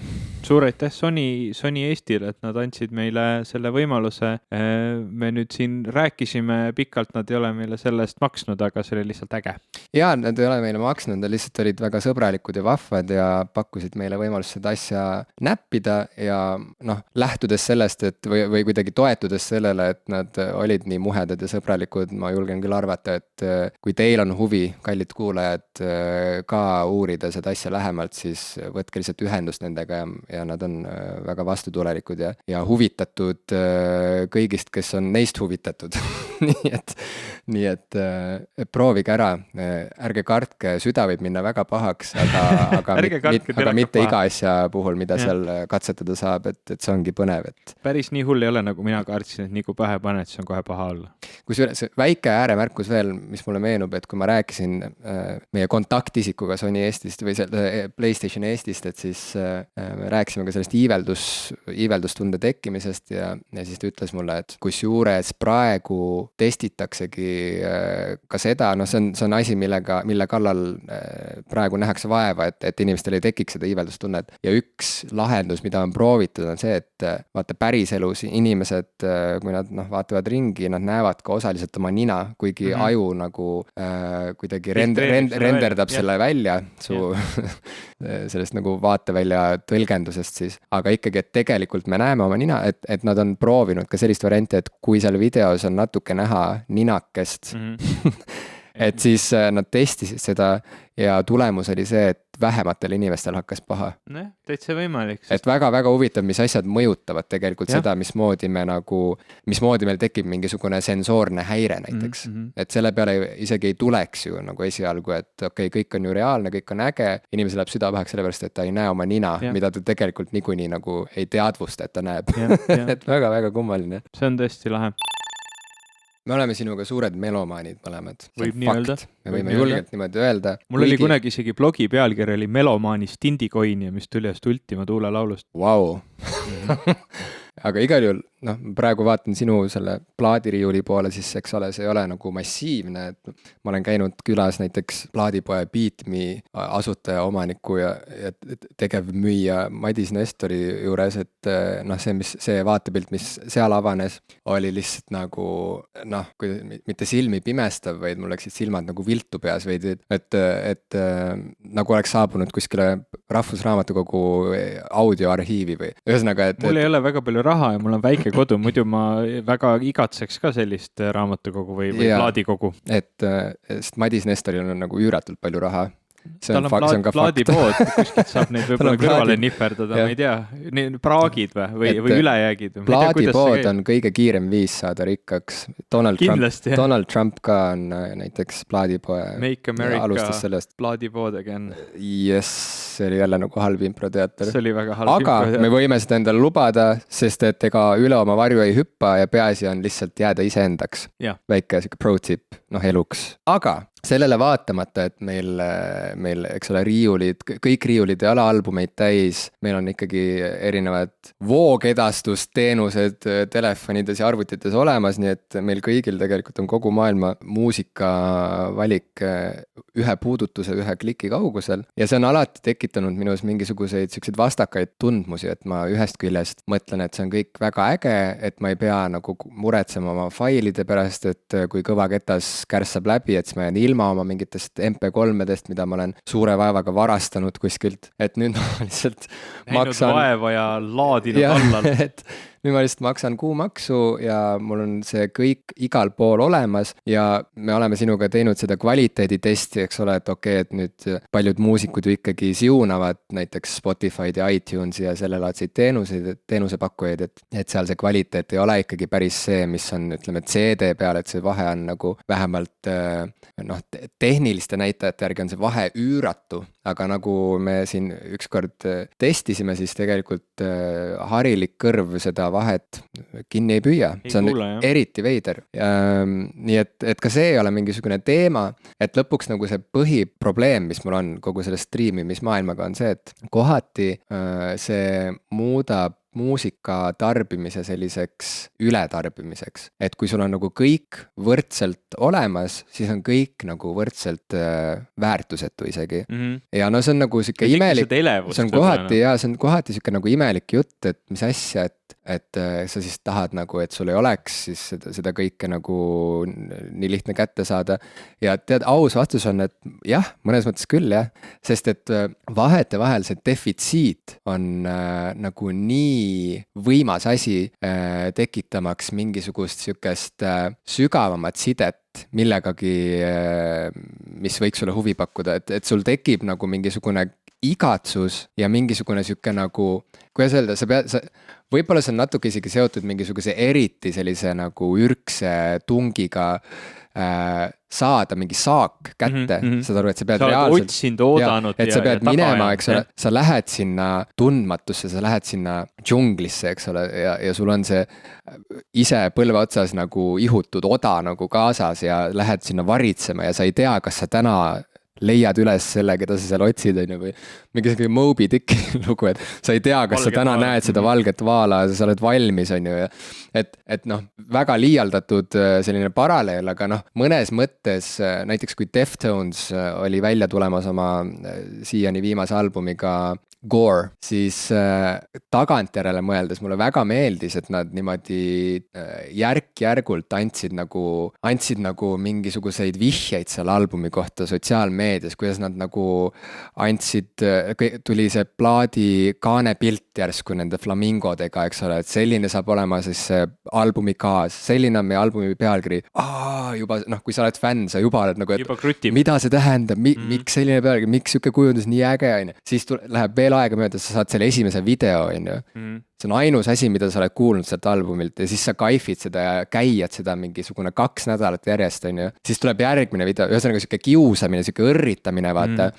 Suur aitäh Sony Eestile, et nad andsid meile selle võimaluse. Me nüüd siin rääkisime pikalt, nad ei ole meile selle eest maksnud, aga see oli lihtsalt äge. Jaa, nad ei ole meile maksnud, nad lihtsalt olid väga sõbralikud ja vahvad ja pakkusid meile võimalust seda asja näppida ja noh, lähtudes sellest, et või kuidagi toetudes sellele, et nad olid nii muhedad ja sõbralikud, ma julgen küll arvata, et kui teil on huvi, kallid kuulajad, ka uurida seda asja lähemalt, siis võtke lihtsalt ühendust nendega ja nad on väga vastutulelikud ja huvitatud kõigist, kes on neist huvitatud. nii et proovige ära, ärge kartke, süda võib minna väga pahaks, aga mitte iga asja puhul, mida seal katsetada saab, et see ongi põnev. Päris nii hull ei ole, nagu mina kartsin, et nii kui pähe paned, siis on kohe paha olla. Kusjuures väike ääremärkus veel, mis mulle meenub, et kui ma rääkisin meie kontaktisikuga Sony Eestist või PlayStation Eestist, et siis me rääkisime ka sellest iiveldustunde tekkimisest ja siis ta ütles mulle, et kusjuures praegu testitaksegi ka seda, noh see on asi, mille kallal praegu nähakse vaeva, et inimestel ei tekiks seda iiveldustunnet. Ja üks lahendus, mida on proovitud, on see, et vaata päriselus inimesed, kui nad vaatavad ringi, nad näevad ka osaliselt oma nina, kuigi aju nagu kuidagi renderdab selle välja su sellest nagu vaatevälja tõlgendusest siis, aga ikkagi, et tegelikult me näeme oma nina, et nad on proovinud ka sellist varianti, et kui seal videos on natuke näha ninakest, et siis nad testisid seda ja tulemus oli see, et vähematel inimestel hakkas paha. Täitsa võimalik. Et väga-väga huvitav, mis asjad mõjutavad tegelikult seda, mismoodi meil tekib mingisugune sensoorne häire näiteks. Et selle peale isegi ei tuleks ju nagu esialgu, et okei, kõik on ju reaalne, kõik on äge, inimesel läheb süda pahaks sellepärast, et ta ei näe oma nina, mida ta tegelikult niikuinii nagu ei teadvusta, et ta näeb. Et väga-väga kummaline. See on tõesti lahe. Me oleme sinuga suured melomaanid mõlemad. Võib nii öelda. Me võime julgelt niimoodi öelda. Mul oli kunagi isegi blogi pealkiri oli Melomaanist Indikoini, mis tuli just Ultima tuulelaulust. Vau. Aga igal juhul, praegu vaatan sinu selle plaadiriiuli poole, siis eks ole, see ei ole nagu massiivne, et ma olen käinud külas näiteks plaadipoe Beatme asutaja, omaniku ja tegevmüüja Madis Nestori juures, et see vaatepilt, mis seal avanes, oli lihtsalt nagu, mitte silmi pimestav, vaid mul läksid silmad nagu viltu peas veidi, et nagu oleks saabunud kuskile Rahvusraamatukogu audioarhiivi või ühesõnaga, et mul ei ole väga palju raha ja mul on väike kodu, muidu ma väga igatseks ka sellist raamatukogu või plaadikogu. Sest Madis Nestoril on nagu üüratult palju raha. Tal on plaadipood, kuskilt saab neid võib-olla kõrvale niperdada, ma ei tea, praagid või ülejäägid. Plaadipood on kõige kiirem viis saada rikkaks. Donald Trump ka on näiteks plaadipoe. Make America plaadipood again. Yes, see oli jälle nagu halb improteater. See oli väga halb improteater. Aga me võime seda endale lubada, sest et ega üle oma varju ei hüppa ja peaasi on lihtsalt jääda iseendaks. Väike pro tip, eluks. Aga sellele vaatamata, et meil, eks ole, kõik riiulid ei ole albumeid täis, meil on ikkagi erinevad voogedastusteenused telefonides ja arvutites olemas, nii et meil kõigil tegelikult on kogu maailma muusikavalik ühe puudutuse, ühe kliki kaugusel. Ja see on alati tekitanud minus mingisuguseid selliseid vastakaid tundmusi, et ma ühest küljest mõtlen, et see on kõik väga äge, et ma ei pea nagu muretsema oma failide pärast, et kui kõvaketas kärssab läbi, et siis ma jään ilma oma mingitest MP3-dest, mida ma olen suure vaevaga varastanud kuskilt, et nüüd ma lihtsalt maksan vaeva ja laadinud allal. Et nüüd ma lihtsalt maksan kuumaksu ja mul on see kõik igal pool olemas ja me oleme sinuga teinud seda kvaliteeditesti, eks ole, et okei, et nüüd paljud muusikud ju ikkagi siunavad näiteks Spotify'd ja iTunesi ja sellelaadseid teenusepakkujaid, et seal see kvaliteet ei ole ikkagi päris see, mis on, ütleme, CD peal, et see vahe on nagu vähemalt tehniliste näitajate järgi on see vahe üüratu, aga nagu me siin ükskord testisime, siis tegelikult harilik kõrv seda vahet kinni ei püüa. See on eriti veider. Nii et ka see ei ole mingisugune teema, et lõpuks nagu see põhiprobleem, mis mul on kogu selle striimimismaailmaga on see, et kohati see muudab muusika tarbimise selliseks ületarbimiseks. Et kui sul on nagu kõik võrdselt olemas, siis on kõik nagu võrdselt väärtusetu isegi. Ja see on nagu siuke imelik, see on kohati siuke nagu imelik jutt, et mis asja, et sa siis tahad nagu, et sul ei oleks siis seda kõike nagu nii lihtne kätte saada. Ja tead, aus vastus on, et jah, mõnes mõttes küll jah, sest et vahetevahel see defitsiit on nagu nii võimas asi tekitamaks mingisugust siukest sügavamat sidet millegagi, mis võiks sulle huvi pakkuda, et sul tekib nagu mingisugune igatsus ja mingisugune siuke nagu, kuidas öelda, võib-olla see on natuke isegi seotud mingisuguse eriti sellise nagu ürkse tungiga saada mingi saak kätte, saad aru, et sa pead reaalselt otsinud, oodanud et sa pead minema, eks ole, sa lähed sinna tundmatusse, sa lähed sinna džunglisse, eks ole, ja sul on see ise põlve otsas nagu ihutud oda nagu kaasas ja lähed sinna varitsema ja sa ei tea, kas sa täna leiad üles selle, keda sa seal otsid, on ju, või mingi Moby Dicki lugu, et sa ei tea, kas sa täna näed seda valget vaala, sa oled valmis, on ju, ja et noh, väga liialdatud selline paralleel, aga noh, mõnes mõttes näiteks kui Deftones oli välja tulemas oma siiani viimase albumiga Gore, siis tagantjärele mõeldes mulle väga meeldis, et nad niimoodi järk-järgult andsid nagu mingisuguseid vihjeid seal albumi kohta sotsiaalmeedias, kuidas nad nagu andsid, tuli see plaadi kaanepilt järsku nende flamingodega, eks ole, et selline saab olema siis see albumi kaas, selline on meie albumi pealkiri. Juba noh, kui sa oled fänn, sa juba oled nagu, et mida see tähendab, miks selline pealkiri, miks siuke kujundus nii äge, on ju. Siis läheb veel aega mööda, sa saad selle esimese video, on ju. See on ainus asi, mida sa oled kuulnud sealt albumilt ja siis sa kaifid seda ja käiad seda mingisugune 2 nädalat järjest, on ju. Siis tuleb järgmine video, ühesõnaga siuke kiusamine, siuke õrritamine, vaata.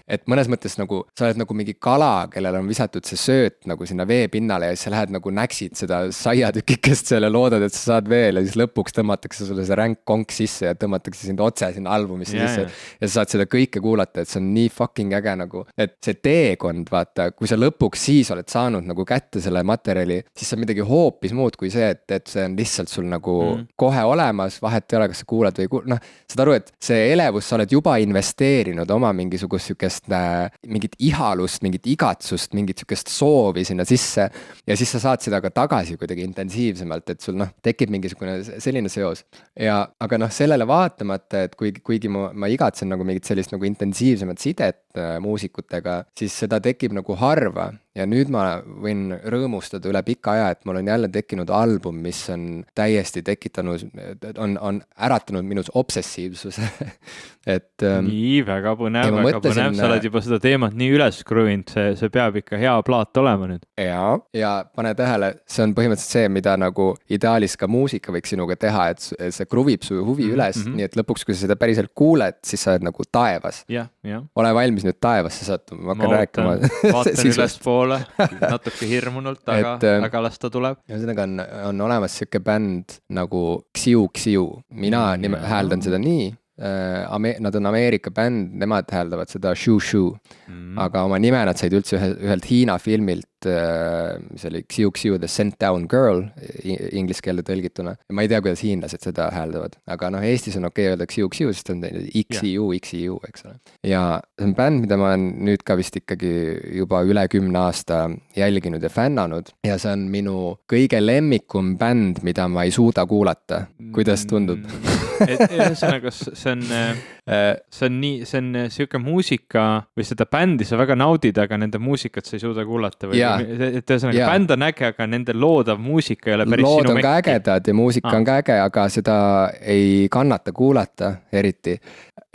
Et mõnes mõttes nagu, sa oled nagu mingi kala, kellel on visatud see sööt nagu sinna veepinnale ja siis sa lähed nagu näksid seda saiatükikest seal ja loodad, et sa saad veel ja siis lõpuks tõmmatakse sulle see ränk konk sisse ja tõmmatakse sind otse sinna albumisse sisse. Ja sa saad seda kõike kuulata, et see on nii fucking äge nagu, et see teekond, vaata, kui sa lõpuks siis oled saanud nagu kätte selle materjali, siis see on midagi hoopis muud kui see, et see on lihtsalt sul nagu kohe olemas, vahet ei ole, kas sa kuulad või ei kuula, noh, saad aru, et see elevus, sa oled juba investeerinud oma mingisugust sükest, mingit ihalust, mingit igatsust, mingit sükest soovi sinna sisse ja siis sa saad seda ka tagasi kuidagi intensiivsemalt, et sul noh, tekib mingisugune selline seos. Ja aga noh, sellele vaatamata, et kuigi ma igatsen nagu mingit sellist nagu intensiivsemat sidet muusikutega, siis seda tekib nagu harva ja nüüd ma võin rõõmustada üle pika aja, et mul on jälle tekkinud album, mis on täiesti tekitanud, on äratanud minus obsessiivsuse. Et nii, väga põnev, sa oled juba seda teemat nii üles kruvinud, see peab ikka hea plaat olema nüüd. Ja pane tähele, see on põhimõtteliselt see, mida nagu ideaalis ka muusika võiks sinuga teha, et see kruvib su huvi üles, nii et lõpuks, kui sa seda päriselt kuuled, siis sa oled nagu taevas. Ole valmis nüüd taevasse sattuma, ma hakkan rääkima. Vaatan ülespoole, natuke hirmunult, aga las ta tuleb. Ühesõnaga on olemas siuke bänd nagu Xiu Xiu, mina hääldan seda nii. Nad on Ameerika bänd, nemad hääldavad seda Shu Shu, aga oma nime nad said üldse ühelt Hiina filmilt, mis oli Xiu Xiu The Sent Down Girl, inglise keelde tõlgituna. Ma ei tea, kuidas hiinlased seda hääldavad, aga noh, Eestis on okei öelda Xiu Xiu, sest on Xiu, Xiu, eks ole. Ja see on bänd, mida ma olen nüüd ka vist ikkagi juba üle 10 aasta jälginud ja fännanud ja see on minu kõige lemmikum bänd, mida ma ei suuda kuulata. Kuidas tundub? Ühesõnaga, see on nii, see on siuke muusika või seda bändi sa väga naudid, aga nende muusikat sa ei suuda kuulata või et ühesõnaga bänd on äge, aga nende loodav muusika ei ole päris sinu mekki. Lood on ka ägedad ja muusika on ka äge, aga seda ei kannata kuulata eriti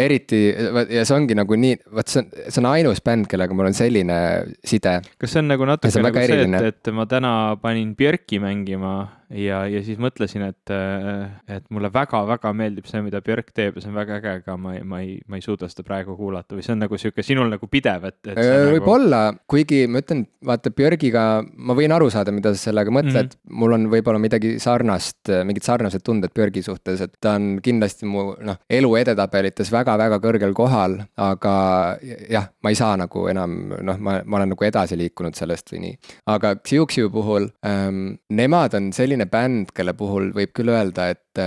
ja see ongi nagu nii, see on ainus bänd, kellega mul on selline side. Kas see on nagu natuke nagu see, et ma täna panin Björki mängima ja siis mõtlesin, et mulle väga-väga meeldib see, mida Björk teeb ja see on väga äge, aga ma ei suuda seda praegu kuulata või see on nagu siuke sinul nagu pidev, et võib-olla, kuigi ma ütlen, vaata Björkiga, ma võin aru saada, mida sa sellega mõtled, mul on võib-olla midagi sarnast, mingid sarnased tunded Björki suhtes, et ta on kindlasti mu elu edetabelites väga-väga kõrgel kohal, aga jah, ma ei saa nagu enam, ma olen nagu edasi liikunud sellest või nii. Aga Xiu Xiu puhul, nemad on selline bänd, kelle puhul võib küll öelda, et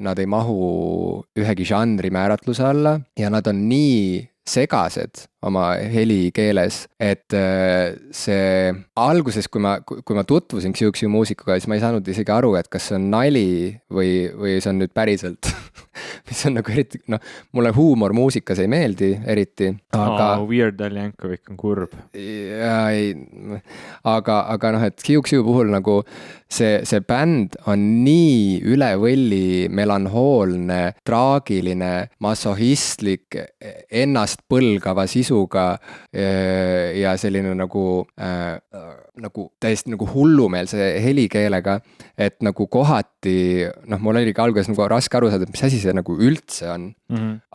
nad ei mahu ühegi žanri määratluse alla ja nad on nii segased oma helikeeles, et see alguses, kui ma tutvusin Xiu Xiu muusikuga, siis ma ei saanud isegi aru, et kas see on nali või see on nüüd päriselt mis on nagu eriti, mulle huumor muusikas ei meeldi eriti, aga Weird Al Yankovic on kurb. Aga et Xiu Xiu puhul nagu see bänd on nii üle võlli melanhoolne, traagiline, masohistlik, ennast põlgava sisu isuga ja selline nagu täiesti nagu hullumeelse helikeelega, et nagu kohati, noh, mul oligi alguses nagu raske aru saada, et mis asi see nagu üldse on.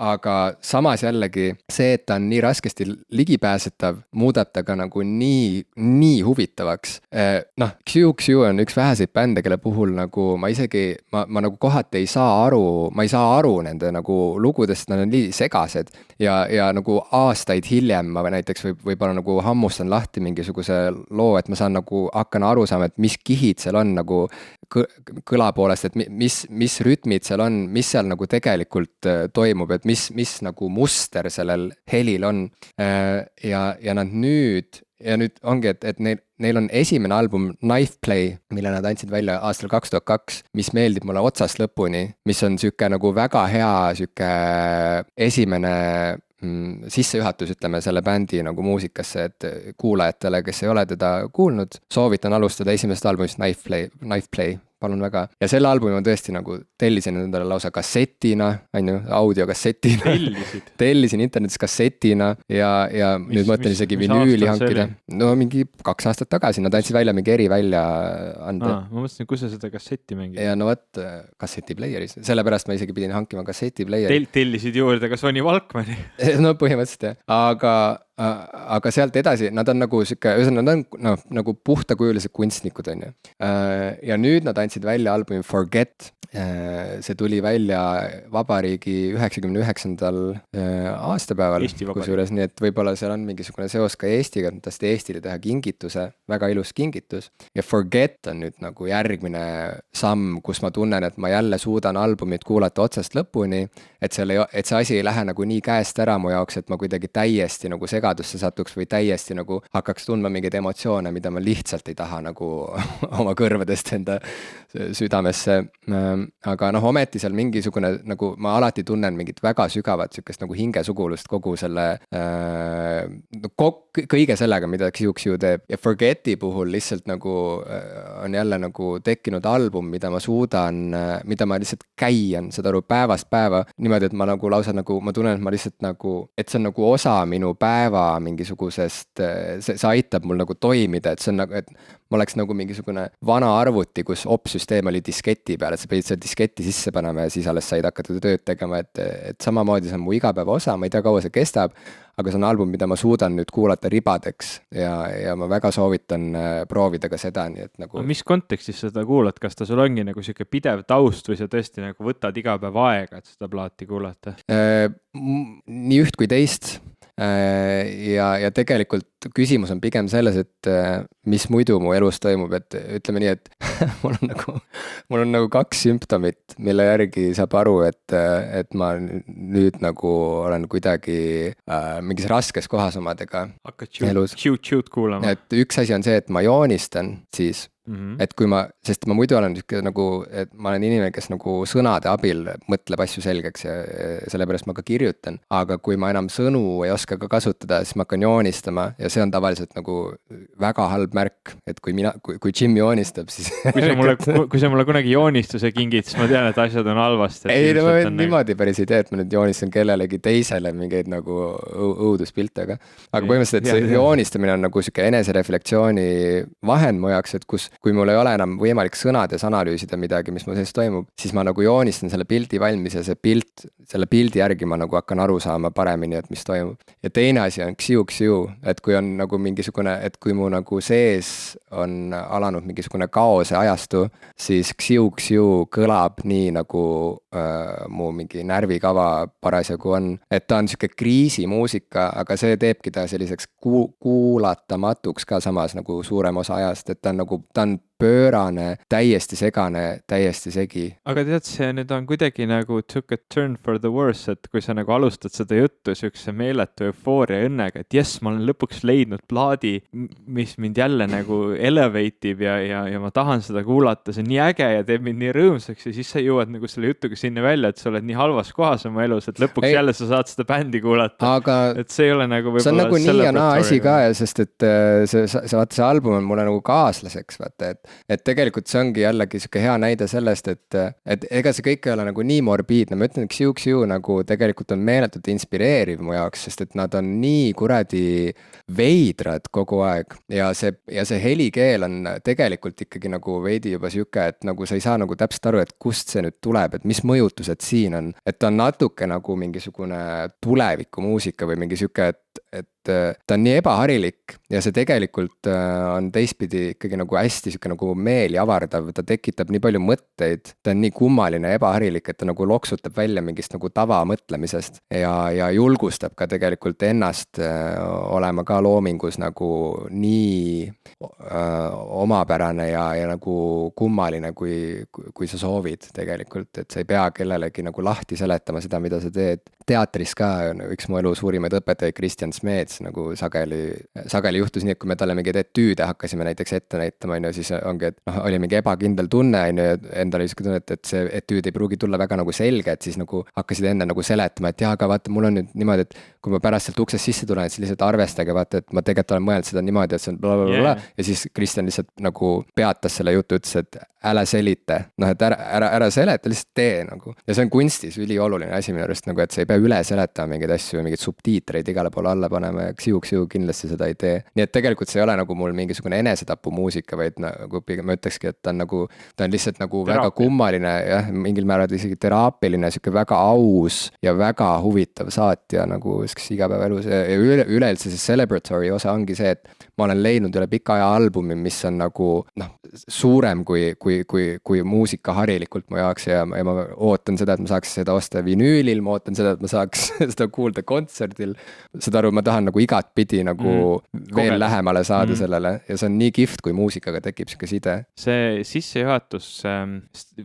Aga samas jällegi see, et ta on nii raskesti ligipääsetav, muudab ta ka nagu nii huvitavaks. Noh, Xiu on üks väheseid bände, kelle puhul nagu ma isegi, ma nagu kohati ei saa aru nende nagu lugudest, nad on nii segased ja nagu aastaid hiljem ma näiteks võib-olla nagu hammustan lahti mingisuguse loo, et ma saan nagu, hakkan aru saama, et mis kihid seal on nagu kõla poolest, et mis rütmid seal on, mis seal nagu tegelikult toimub, et mis nagu muster sellel helil on. Ja nad nüüd ongi, et neil on esimene album Knife Play, mille nad andsid välja aastal 2002, mis meeldib mulle otsast lõpuni, mis on siuke nagu väga hea siuke esimene sissejuhatus, ütleme, selle bändi nagu muusikasse, et kuulajatele, kes ei ole teda kuulnud, soovitan alustada esimesest albumist Knife Play, palun väga. Ja selle albumi ma tõesti nagu tellisin endale lausa kassetina, audiokassetina. Tellisin internetis kassetina ja nüüd mõtlen isegi vinüüli hankida. No mingi 2 aastat tagasi, nad andsid välja mingi erivälja ande. Ma mõtlesin, kus sa seda kassetti mängid? Ja no võt, kassetiplayeris. Sellepärast ma isegi pidin hankima kassetiplayeris. Tellisid juurde ka Sony Walkmani? No põhimõtteliselt jah, aga sealt edasi, nad on nagu siuke, nad on nagu puhtakujulised kunstnikud, on ju. Ja nüüd nad andsid välja albumi Forget. See tuli välja vabariigi 99. aastapäeval, kusjuures, nii et võib-olla seal on mingisugune seos ka Eestiga, et tahtsid Eestile teha kingituse, väga ilus kingitus. Ja Forget on nüüd nagu järgmine samm, kus ma tunnen, et ma jälle suudan albumit kuulata otsast lõpuni, et see asi ei lähe nagu nii käest ära mu jaoks, et ma kuidagi täiesti nagu segadusse satuks või täiesti nagu hakkaks tundma mingeid emotsioone, mida ma lihtsalt ei taha nagu oma kõrvadest enda südamesse. Aga noh, ometi seal mingisugune nagu ma alati tunnen mingit väga sügavat sükest nagu hingesugulust kogu selle kõige sellega, mida Xiu teeb. Ja Forgeti puhul lihtsalt nagu on jälle nagu tekkinud album, mida ma suudan, mida ma lihtsalt käian, seda aru päevast päeva niimoodi, et ma nagu lausa nagu, ma tunnen, et ma lihtsalt nagu, et see on nagu osa minu päeva mingisugusest, see aitab mul nagu toimida, et see on nagu, et ma oleks nagu mingisugune vana arvuti, kus opsüsteem oli disketi peal, et sa pidid selle disketi sisse panema ja siis alles said hakata tööd tegema, et samamoodi see on mu igapäeva osa, ma ei tea, kaua see kestab, aga see on album, mida ma suudan nüüd kuulata ribadeks ja ma väga soovitan proovida ka seda, nii et nagu. Mis kontekstis seda kuulad, kas ta sul ongi nagu siuke pidev taust või sa tõesti nagu võtad iga päev aega, et seda plaati kuulata? Nii üht kui teist. Ja tegelikult küsimus on pigem selles, et mis muidu mu elus toimub, et ütleme nii, et mul on nagu 2 sümptomit, mille järgi saab aru, et ma nüüd nagu olen kuidagi mingis raskes kohas omadega elus. Hakkad kuulama. Et üks asi on see, et ma joonistan siis. Et kui ma, sest ma muidu olen nagu, et ma olen inimene, kes nagu sõnade abil mõtleb asju selgeks ja sellepärast ma ka kirjutan, aga kui ma enam sõnu ei oska ka kasutada, siis ma hakkan joonistama ja see on tavaliselt nagu väga halb märk, et kui Jim joonistab, siis kui sa mulle kunagi joonistuse kingid, siis ma tean, et asjad on halvasti. Ei, no niimoodi päris ei tee, et ma nüüd joonistan kellelegi teisele mingeid nagu õuduspilte, aga põhimõtteliselt see joonistamine on nagu siuke enesereflektsiooni vahend mu jaoks, et kui mul ei ole enam võimalik sõnades analüüsida midagi, mis mu sees toimub, siis ma nagu joonistan selle pildi valmis ja selle pildi järgi ma nagu hakkan aru saama paremini, et mis toimub. Ja teine asi on Xiu, et kui on nagu mingisugune, et kui mu nagu sees on alanud mingisugune kaose ajastu, siis Xiu kõlab nii nagu mu mingi närvikava parasjagu on, et ta on siuke kriisimuusika, aga see teebki ta selliseks kuulatamatuks ka samas nagu suurem osa ajast, et ta on pöörane, täiesti segane, täiesti segi. Aga tead, see nüüd on kuidagi nagu took a turn for the worse, et kui sa nagu alustad seda juttu siukse meeletu eufooria õnnega, et jess, ma olen lõpuks leidnud plaadi, mis mind jälle nagu elevate ib ja ma tahan seda kuulata, see on nii äge ja teeb mind nii rõõmsaks ja siis sa jõuad nagu selle jutuga sinna välja, et sa oled nii halvas kohas oma elus, et lõpuks jälle sa saad seda bändi kuulata. Aga et see ei ole nagu see on nagu nii ja naa asi ka, sest et see album on mulle nagu kaaslaseks, vaata, et et tegelikult see ongi jällegi sihuke hea näide sellest, et ega see kõik ei ole nagu nii morbiidne, ma ütlen, et Xiu nagu tegelikult on meeletult inspireeriv mu jaoks, sest et nad on nii kuradi veidrad kogu aeg ja see helikeel on tegelikult ikkagi nagu veidi juba sihuke, et nagu sa ei saa nagu täpselt aru, et kust see nüüd tuleb, et mis mõjutused siin on, et ta on natuke nagu mingisugune tulevikumuusika või mingi sihuke, et ta on nii ebaharilik ja see tegelikult on teistpidi ikkagi nagu hästi sihuke nagu meeli avardav, ta tekitab nii palju mõtteid, ta on nii kummaline ja ebaharilik, et ta nagu loksutab välja mingist nagu tavamõtlemisest ja julgustab ka tegelikult ennast olema ka loomingus nagu nii omapärane ja nagu kummaline, kui sa soovid tegelikult, et sa ei pea kellelegi nagu lahti seletama seda, mida sa teed. Teatris ka üks mu elu suurimaid õpetajaid, Kristjan Smets, nagu sageli juhtus nii, et kui me talle mingeid etüüde hakkasime näiteks ette näitama, on ju, siis ongi, et noh, oli mingi ebakindel tunne, on ju, endal oli siuke tunne, et see etüüd ei pruugi tulla väga nagu selge, et siis nagu hakkasid enne nagu seletama, et jaa, aga vaata, mul on nüüd niimoodi, et kui ma pärast sealt uksest sisse tulen, et siis lihtsalt arvestage, vaata, et ma tegelikult olen mõelnud seda niimoodi, et see on blablabla ja siis Kristjan lihtsalt nagu peatas selle jutu, ütles, et ära selita, noh, et ära seleta, lihtsalt tee nagu. Ja see on kunstis ülioluline asi minu arust nagu, et sa ei pea üle seletama mingeid asju, mingeid subtiitreid igale poole alla panema ja Xiu kindlasti seda ei tee. Nii et tegelikult see ei ole nagu mul mingisugune enesetapu muusika, vaid nagu pigem ma ütlekski, et ta on lihtsalt nagu Teraapia. väga kummaline, jah, mingil määral isegi teraapiline, sihuke väga aus ja väga huvitav saatja nagu igapäevaelus ja üleüldse see celebratory osa ongi see, et ma olen leidnud üle pika aja albumi, mis on nagu noh, suurem kui muusika harilikult mu jaoks ja ma ootan seda, et ma saaks seda osta vinüülil, ma ootan seda, et ma saaks seda kuulda kontserdil. Seda aru, ma tahan nagu igatpidi nagu veel lähemale saada sellele ja see on nii kihvt, kui muusikaga tekib sihuke side. See sissejuhatus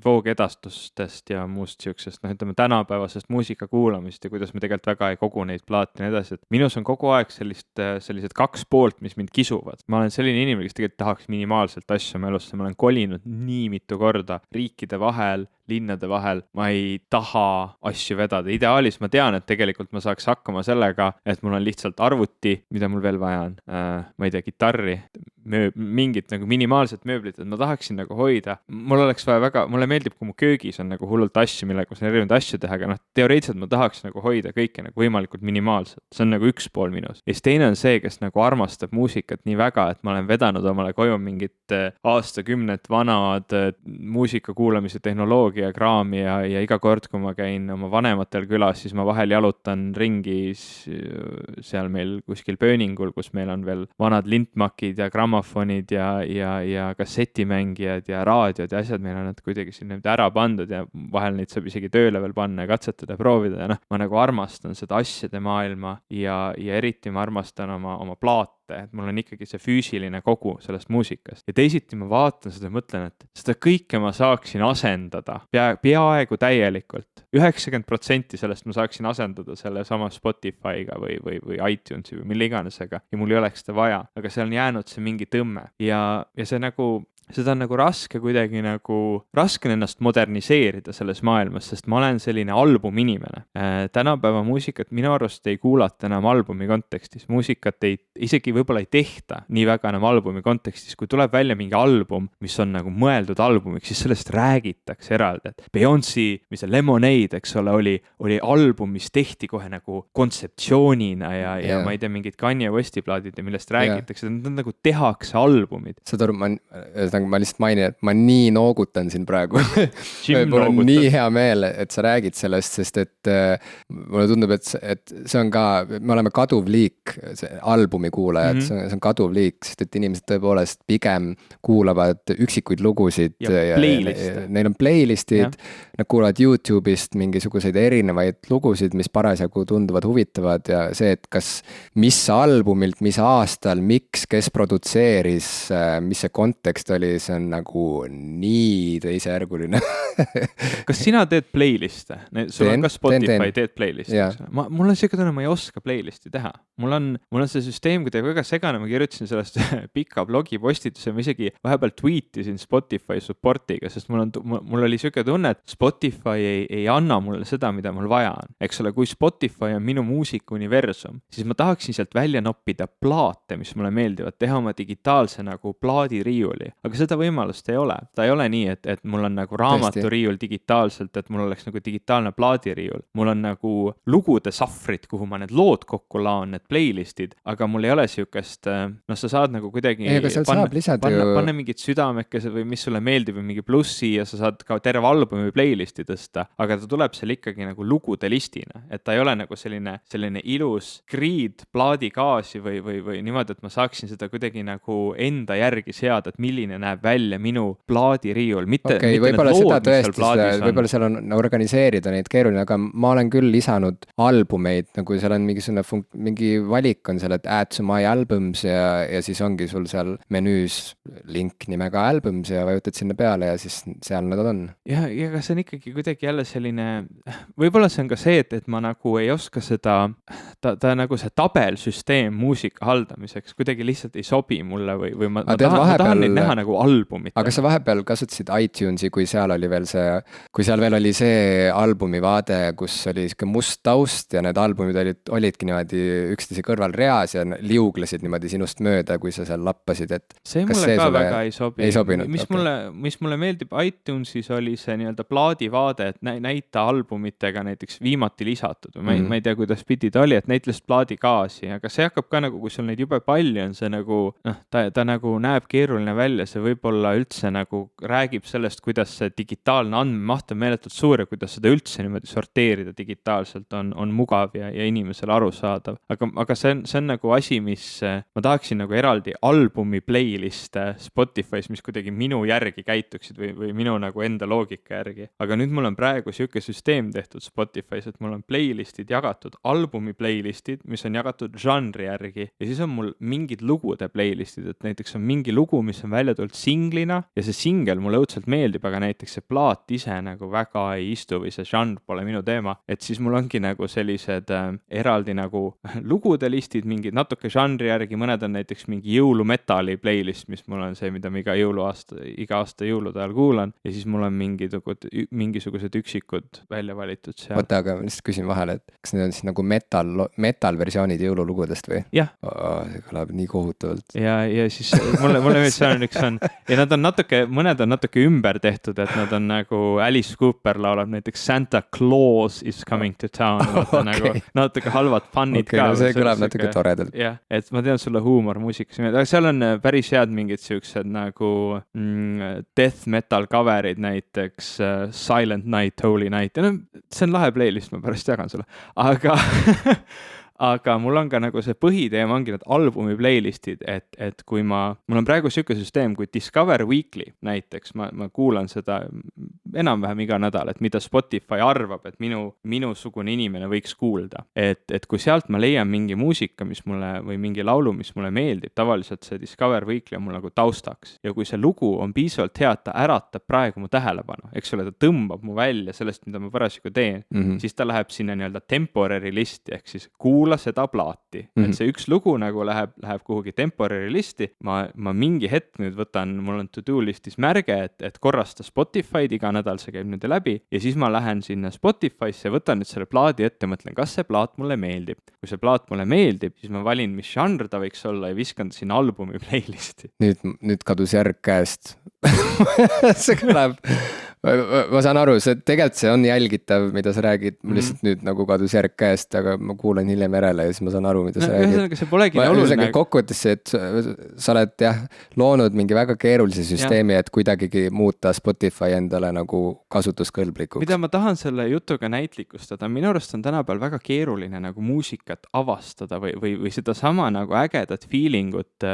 voogedastustest ja muust siuksest, noh, ütleme tänapäevasest muusika kuulamist ja kuidas me tegelikult väga ei kogu neid plaate ja nii edasi, et minus on kogu aeg sellised kaks poolt, mis mind kisuvad. Ma olen selline inimene, kes tegelikult tahaks minimaalselt asju oma elusse, ma olen kolinud nii mitu korda riikide vahel, linnade vahel, ma ei taha asju vedada. Ideaalis ma tean, et tegelikult ma saaks hakkama sellega, et mul on lihtsalt arvuti, mida mul veel vaja on, ma ei tea, kitarri, mingit nagu minimaalset mööblit, et ma tahaksin nagu hoida. Mul oleks vaja väga, mulle meeldib, kui mu köögis on nagu hullult asju, millega ma saan erinevaid asju teha, aga noh, teoreetiliselt ma tahaks nagu hoida kõike nagu võimalikult minimaalselt. See on nagu üks pool minus. Ja siis teine on see, kes nagu armastab muusikat nii väga, et ma olen vedanud omale koju mingit aastakümnet vanad muusika kuulamise tehnoloogia kraami ja iga kord, kui ma käin oma vanematel külas, siis ma vahel jalutan ringi seal meil kuskil Pööningul, kus meil on veel vanad lintmakid ja grammofonid ja kassetimängijad ja raadiod ja asjad, meil on nad kuidagi sinna ära pandud ja vahel neid saab isegi tööle veel panna ja katsetada ja proovida ja noh, ma nagu armastan seda asjade maailma ja eriti ma armastan oma plaate, et mul on ikkagi see füüsiline kogu sellest muusikast. Ja teisiti ma vaatan seda ja mõtlen, et seda kõike ma saaksin asendada peaaegu täielikult. 90% sellest ma saaksin asendada selle sama Spotify'ga või iTunesi või mille iganesega ja mul ei oleks seda vaja, aga seal on jäänud see mingi tõmme ja see nagu seda on nagu raske kuidagi nagu, raske ennast moderniseerida selles maailmas, sest ma olen selline album inimene. Tänapäeva muusikat minu arust ei kuulata enam albumi kontekstis. Muusikat isegi võib-olla ei tehta nii väga enam albumi kontekstis. Kui tuleb välja mingi album, mis on nagu mõeldud albumiks, siis sellest räägitakse eraldi. Et Beyoncé, mis on Lemonade, eks ole, oli album, mis tehti kohe nagu kontseptsioonina ja ma ei tea, mingid Kanye Westi plaadid ja millest räägitakse. Nad nagu tehakse albumid. Seda ma lihtsalt mainin, et ma nii noogutan siin praegu. Mul on nii hea meel, et sa räägid sellest, sest et mulle tundub, et see on ka, me oleme kaduv liik, albumi kuulajad, see on kaduv liik, sest et inimesed tõepoolest pigem kuulavad üksikuid lugusid. Ja playliste. Neil on playlistid, nad kuulavad YouTube'ist mingisuguseid erinevaid lugusid, mis parasjagu tunduvad huvitavad ja see, et mis albumilt, mis aastal, miks, kes produtseeris, mis see kontekst oli, see on nagu nii teisejärguline. Kas sina teed playliste? Sul on ka Spotify, teed playlisti. Mul on siuke tunne, ma ei oska playlisti teha. Mul on see süsteem kuidagi väga segane, ma kirjutasin sellest pika blogi postituse, ma isegi vahepeal tweetisin Spotify supportiga, sest mul oli siuke tunne, et Spotify ei anna mulle seda, mida mul vaja on. Eks ole, kui Spotify on minu muusikauniversum, siis ma tahaksin sealt välja noppida plaate, mis mulle meeldivad, teha oma digitaalse nagu plaadiriiuli. Aga aga seda võimalust ei ole. Ta ei ole nii, et mul on nagu raamaturiiul digitaalselt, et mul oleks nagu digitaalne plaadiriiul. Mul on nagu lugude sahvrid, kuhu ma need lood kokku laon, need playlistid, aga mul ei ole siukest, noh, sa saad nagu kuidagi panna mingid südamekesed või mis sulle meeldib või mingi plussi ja sa saad ka terve albumi playlisti tõsta, aga ta tuleb seal ikkagi nagu lugude listina, et ta ei ole nagu selline ilus grid plaadikaasi või niimoodi, et ma saaksin seda kuidagi nagu enda järgi seada, et milline näeb välja minu plaadiriiul, mitte võib-olla seda tõesti, võib-olla seal on organiseerida neid keeruline, aga ma olen küll lisanud albumeid, nagu seal on mingi valik on seal, et add to my albums ja siis ongi sul seal menüüs link nimega albums ja vajutad sinna peale ja siis seal nad on. Ja aga see on ikkagi kuidagi jälle selline, võib-olla see on ka see, et ma nagu ei oska seda, ta nagu see tabelsüsteem muusika haldamiseks kuidagi lihtsalt ei sobi mulle või ma tahan neid näha nagu albumit. Aga sa vahepeal kasutasid iTunesi, kui seal veel oli see albumi vaade, kus oli siuke must taust ja need albumid olidki niimoodi üksteise kõrval reas ja liuglesid niimoodi sinust mööda, kui sa seal lappasid, et see mulle ka väga ei sobi. Ei sobinud, mis mulle meeldib iTunesis oli see nii-öelda plaadivaade, et näita albumitega näiteks viimati lisatud või ma ei tea, kuidas pidi ta oli, et näita lihtsalt plaadikaasi, aga see hakkab ka nagu, kui sul neid jube palju on, see nagu, noh, ta nagu näeb keeruline välja, see võib-olla üldse nagu räägib sellest, kuidas see digitaalne andmemaht on meeletult suur ja kuidas seda üldse niimoodi sorteerida digitaalselt on mugav ja inimesele arusaadav. Aga see on nagu asi, mis ma tahaksin nagu eraldi albumi playliste Spotify's, mis kuidagi minu järgi käituksid või minu nagu enda loogika järgi. Aga nüüd mul on praegu siuke süsteem tehtud Spotify's, et mul on playlistid jagatud, albumi playlistid, mis on jagatud žanri järgi ja siis on mul mingid lugude playlistid, et näiteks on mingi lugu, mis on välja tulnud singlina ja see singel mulle õudselt meeldib, aga näiteks see plaat ise nagu väga ei istu või see žanr pole minu teema, et siis mul ongi nagu sellised eraldi nagu lugude listid, mingid natuke žanri järgi, mõned on näiteks mingi jõulumetalli playlist, mis mul on see, mida ma iga aasta jõulude ajal kuulan ja siis mul on mingisugused üksikud välja valitud seal. Oota, aga ma lihtsalt küsin vahele, et kas need on siis nagu metal versioonid jõululugudest või? Jah. See kõlab nii kohutavalt. Ja siis mulle meeldib, seal on üks ja nad on mõned on natuke ümber tehtud, et nad on nagu Alice Cooper laulab näiteks Santa Claus is coming to town, nagu natuke halvad fannid ka. No see kõlab natuke toredalt. Jah, et ma tean sulle huumor muusikas, aga seal on päris head mingid siuksed nagu death metal coverid, näiteks Silent Night, Holy Night ja see on lahe playlist, ma pärast jagan sulle, aga mul on ka nagu see põhiteema ongi need albumi playlistid, et kui mul on praegu siuke süsteem, kui Discover Weekly näiteks, ma kuulan seda enam-vähem iga nädal, et mida Spotify arvab, et minusugune inimene võiks kuulda. Et kui sealt ma leian mingi muusika, mis mulle või mingi laulu, mis mulle meeldib, tavaliselt see Discover Weekly on mul nagu taustaks. Ja kui see lugu on piisavalt hea, et ta äratab praegu mu tähelepanu, eks ole, ta tõmbab mu välja sellest, mida ma parasjagu teen, siis ta läheb sinna nii-öelda temporary listi, ehk siis kuula seda plaati, et see üks lugu nagu läheb kuhugi temporary listi, ma mingi hetk nüüd võtan, mul on to-do listis märge, et korrasta Spotify'd, iga nädal see käib nüüd läbi ja siis ma lähen sinna Spotify'sse ja võtan nüüd selle plaadi ette ja mõtlen, kas see plaat mulle meeldib. Kui see plaat mulle meeldib, siis ma valin, mis žanr ta võiks olla ja viskan ta sinna albumi playlisti. Nüüd kadus järg käest. See kõlab ma saan aru, tegelikult see on jälgitav, mida sa räägid, mul lihtsalt nüüd nagu kadus järg käest, aga ma kuulan hiljem järele ja siis ma saan aru, mida sa räägid. See polegi oluline. Kokkuvõttes see, et sa oled loonud mingi väga keerulise süsteemi, et kuidagigi muuta Spotify endale nagu kasutuskõlblikuks. Mida ma tahan selle jutuga näitlikustada, minu arust on tänapäeval väga keeruline nagu muusikat avastada või seda sama nagu ägedat feelingut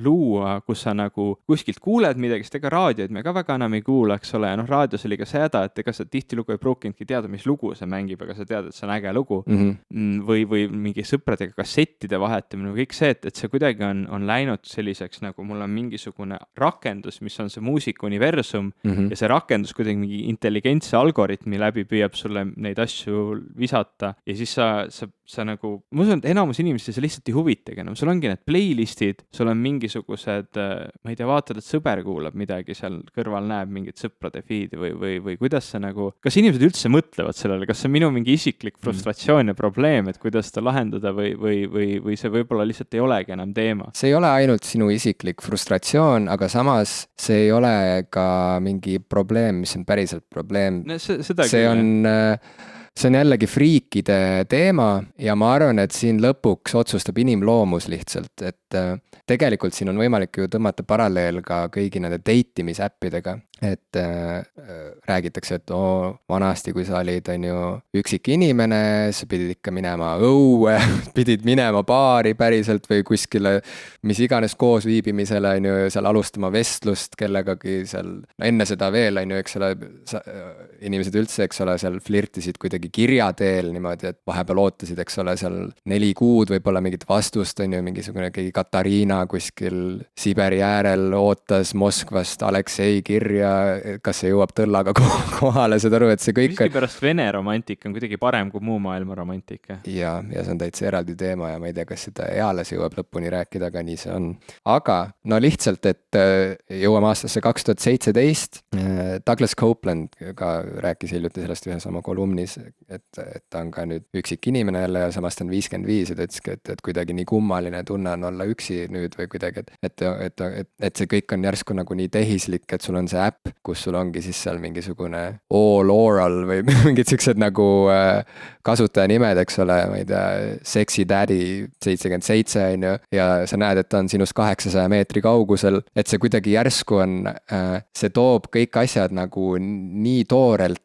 luua, kus sa nagu kuskilt kuuled midagi, sest ega raadioid me ka väga enam ei kuula, eks ole, ja raadios oli ka seda, et ega sa tihtilugu ei pruukinudki teada, mis lugu see mängib, aga sa tead, et see on äge lugu. Või mingi sõpradega kassettide vahetamine või kõik see, et see kuidagi on läinud selliseks, nagu mul on mingisugune rakendus, mis on see muusikauniversum ja see rakendus kuidagi mingi intelligentse algoritmi läbi püüab sulle neid asju visata ja siis sa sa nagu, ma usun, et enamus inimesi see lihtsalt ei huvitagi enam, sul ongi need playlist'id, sul on mingisugused, ma ei tea, vaatad, et sõber kuulab midagi seal kõrval, näeb mingit sõprade feed'i või kuidas see nagu, kas inimesed üldse mõtlevad sellele, kas see on minu mingi isiklik frustratsioon ja probleem, et kuidas seda lahendada või see võib-olla lihtsalt ei olegi enam teema? See ei ole ainult sinu isiklik frustratsioon, aga samas see ei ole ka mingi probleem, mis on päriselt probleem. See on jällegi friikide teema ja ma arvan, et siin lõpuks otsustab inimloomus lihtsalt, et tegelikult siin on võimalik ju tõmmata paralleel ka kõigi nende datimisäppidega, et räägitakse, et vanasti, kui sa olid üksik inimene, sa pidid ikka minema õue, pidid minema baari päriselt või kuskile, mis iganes koos viibimisele, seal alustama vestlust kellegagi seal, enne seda veel, eks ole, inimesed üldse, eks ole, seal flirtisid kuidagi kirja teel niimoodi, et vahepeal ootasid, eks ole, seal 4 kuud võib-olla mingit vastust, mingisugune keegi Katariina kuskil Siberi äärel ootas Moskvast Aleksei kirja, kas see jõuab tõllaga kohale, saad aru, et see kõik miskipärast Vene romantika on kuidagi parem kui muu maailma romantika. Ja see on täitsa eraldi teema ja ma ei tea, kas seda eales jõuab lõpuni rääkida, aga nii see on. Aga no lihtsalt, et jõuame aastasse 2017, Douglas Copeland ka rääkis hiljuti sellest ühes oma kolumnis, et ta on ka nüüd üksik inimene jälle ja samas ta on 55 ja ta ütleski, et kuidagi nii kummaline tunne on olla üksi nüüd või kuidagi, et see kõik on järsku nagu nii tehislik, et sul on see äpp, kus sul ongi siis seal mingisugune all oral või mingid siuksed nagu kasutajanimed, eks ole, ma ei tea, Sexy Daddy 77 ja sa näed, et ta on sinust 800 meetri kaugusel, et see kuidagi järsku on, see toob kõik asjad nagu nii toorelt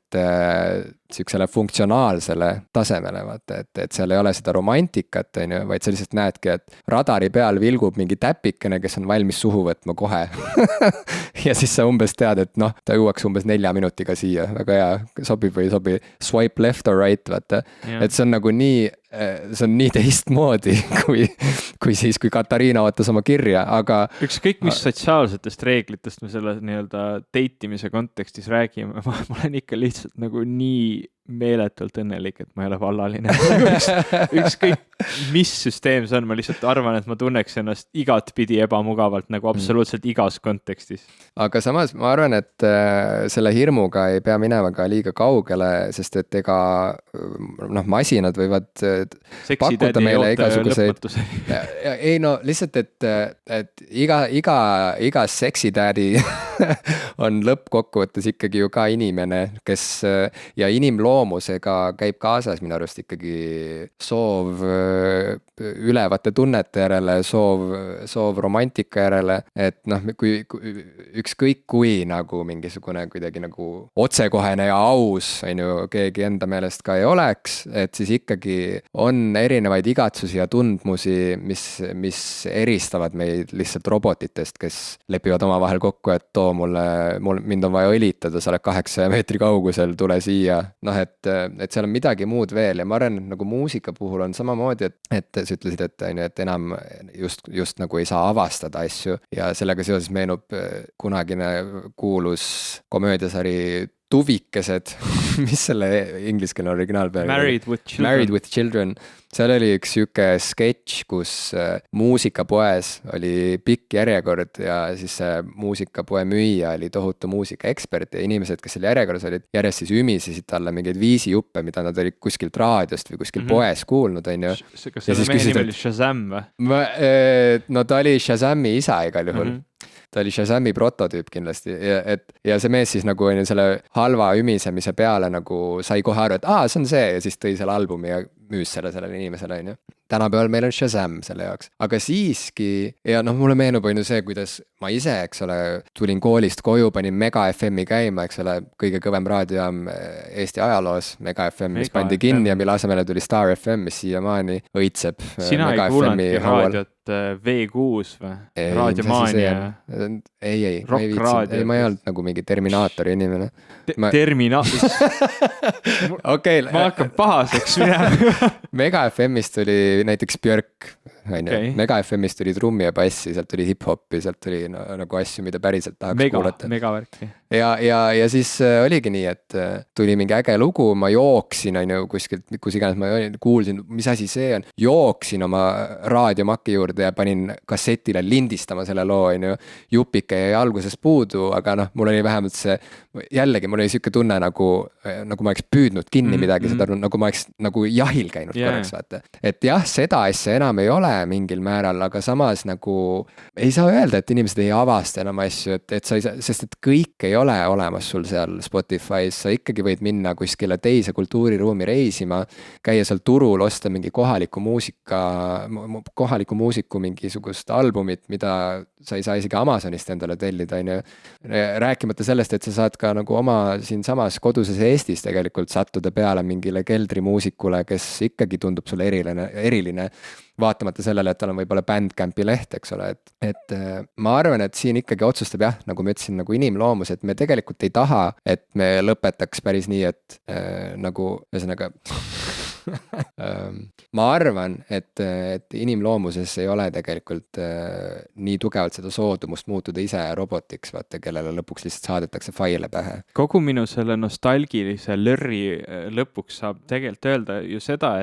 siuksele funktsionaalsele tasemele, vaata, et seal ei ole seda romantikat, vaid sa lihtsalt näedki, et radari peal vilgub mingi täpikene, kes on valmis suhu võtma kohe ja siis sa umbes tead, et noh, ta jõuaks umbes 4 minutiga siia, väga hea, sobib või ei sobi, swipe left or right, vaata, et see on nagu nii, see on nii teistmoodi kui siis, kui Katariina ootas oma kirja, aga ükskõik mis sotsiaalsetest reeglitest me selle nii-öelda date'imise kontekstis räägime, ma olen ikka lihtsalt nagu nii meeletult õnnelik, et ma ei ole vallaline. Ükskõik mis süsteem see on, ma lihtsalt arvan, et ma tunneks ennast igatpidi ebamugavalt nagu absoluutselt igas kontekstis. Aga samas ma arvan, et selle hirmuga ei pea minema ka liiga kaugele, sest et ega masinad võivad pakkuda meile igasuguseid. Ei no lihtsalt, et iga sexy daddy on lõppkokkuvõttes ikkagi ju ka inimene, kes ja inimloomusega käib kaasas minu arust ikkagi soov ülevate tunnete järele, soov romantika järele, et noh, kui ükskõik kui nagu mingisugune kuidagi nagu otsekohene ja aus, keegi enda meelest ka ei oleks, et siis ikkagi on erinevaid igatsusi ja tundmusi, mis eristavad meid lihtsalt robotitest, kes lepivad omavahel kokku, et too mind on vaja õlitada, sa oled 800 meetri kaugusel, tule siia. Noh, et seal on midagi muud veel ja ma arvan, et nagu muusika puhul on samamoodi, et sa ütlesid, et enam just nagu ei saa avastada asju ja sellega seoses meenub kunagine kuulus komöödiasari Tuvikesed, mis selle ingliskeelne originaalpealkiri? Married with Children. Seal oli üks siuke sketš, kus muusikapoes oli pikk järjekord ja siis muusikapoe müüja oli tohutu muusikaekspert ja inimesed, kes seal järjekorras olid, järjest siis ümisesid talle mingeid viisijuppe, mida nad olid kuskilt raadiost või kuskil poes kuulnud, Kas selle mehe nimi oli Shazam või? No ta oli Shazami isa igal juhul. Ta oli Shazami prototüüp kindlasti ja see mees siis nagu selle halva ümisemise peale nagu sai kohe aru, et see on see ja siis tõi selle albumi ja müüs sellele inimesele, Tänapäeval meil on Shazam selle jaoks, aga siiski ja mulle meenub see, kuidas ma ise, eks ole, tulin koolist koju, panin Mega FM-i käima, eks ole, kõige kõvem raadiojaam Eesti ajaloos, Mega FM, mis pandi kinni ja mille asemele tuli Star FM, mis siiamaani õitseb. Sina Mega ei kuulanudki raadiot V6 või? Raadiomaania? Ei, ma ei olnud nagu mingi Terminaatori inimene. Okay, ma hakkan pahaseks minema. Mega FM-ist tuli näiteks Björk, Okei. Mega FM-ist tuli trummi ja bassi, sealt tuli hip-hopi, sealt tuli nagu asju, mida päriselt tahaks kuulata. Megavärki. Ja siis oligi nii, et tuli mingi äge lugu, ma jooksin, on ju, kuskilt, kus iganes ma kuulsin, mis asi see on. Jooksin oma raadiomaki juurde ja panin kassetile lindistama selle loo, on ju. Jupike jäi alguses puudu, aga noh, mul oli vähemalt see, jällegi mul oli siuke tunne nagu ma oleks püüdnud kinni midagi, seda nagu ma oleks nagu jahil käinud korraks, vaata. Et jah, seda asja enam ei ole mingil määral, aga samas nagu ei saa öelda, et inimesed ei avasta enam asju, et sa ei saa, sest et kõik ei ole olemas sul seal Spotify's, sa ikkagi võid minna kuskile teise kultuuriruumi reisima, käia seal turul, osta mingi kohaliku muusiku mingisugust albumit, mida sa ei saa isegi Amazonist endale tellida, on ju. Rääkimata sellest, et sa saad ka nagu oma siin samas koduses Eestis tegelikult sattuda peale mingile keldrimuusikule, kes ikkagi tundub sulle eriline, vaatamata sellele, et tal on võib-olla Bandcampi leht, eks ole, et ma arvan, et siin ikkagi otsustab jah, nagu ma ütlesin, nagu inimloomus, et me tegelikult ei taha, et me lõpetaks päris nii, et nagu ühesõnaga ma arvan, et inimloomuses ei ole tegelikult nii tugevalt seda soodumust muutuda ise robotiks, vaata, kellele lõpuks lihtsalt saadetakse faile pähe. Kogu minu selle nostalgilise lörri lõpuks saab tegelikult öelda ju seda,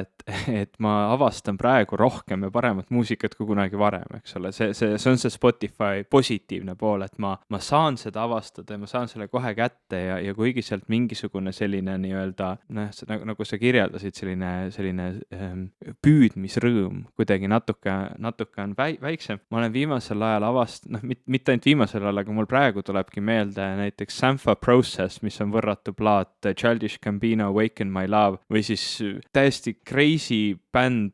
et ma avastan praegu rohkem ja paremat muusikat kui kunagi varem, eks ole. See on see Spotify positiivne pool, et ma saan seda avastada ja ma saan selle kohe kätte ja kuigi sealt mingisugune selline nii-öelda, nagu sa kirjeldasid, selline püüdmisrõõm kuidagi natuke on väiksem. Ma olen viimasel ajal mitte ainult viimasel ajal, aga mul praegu tulebki meelde näiteks Sampha Process, mis on võrratu plaat Childish Gambino Awaken My Love või siis täiesti crazy bänd,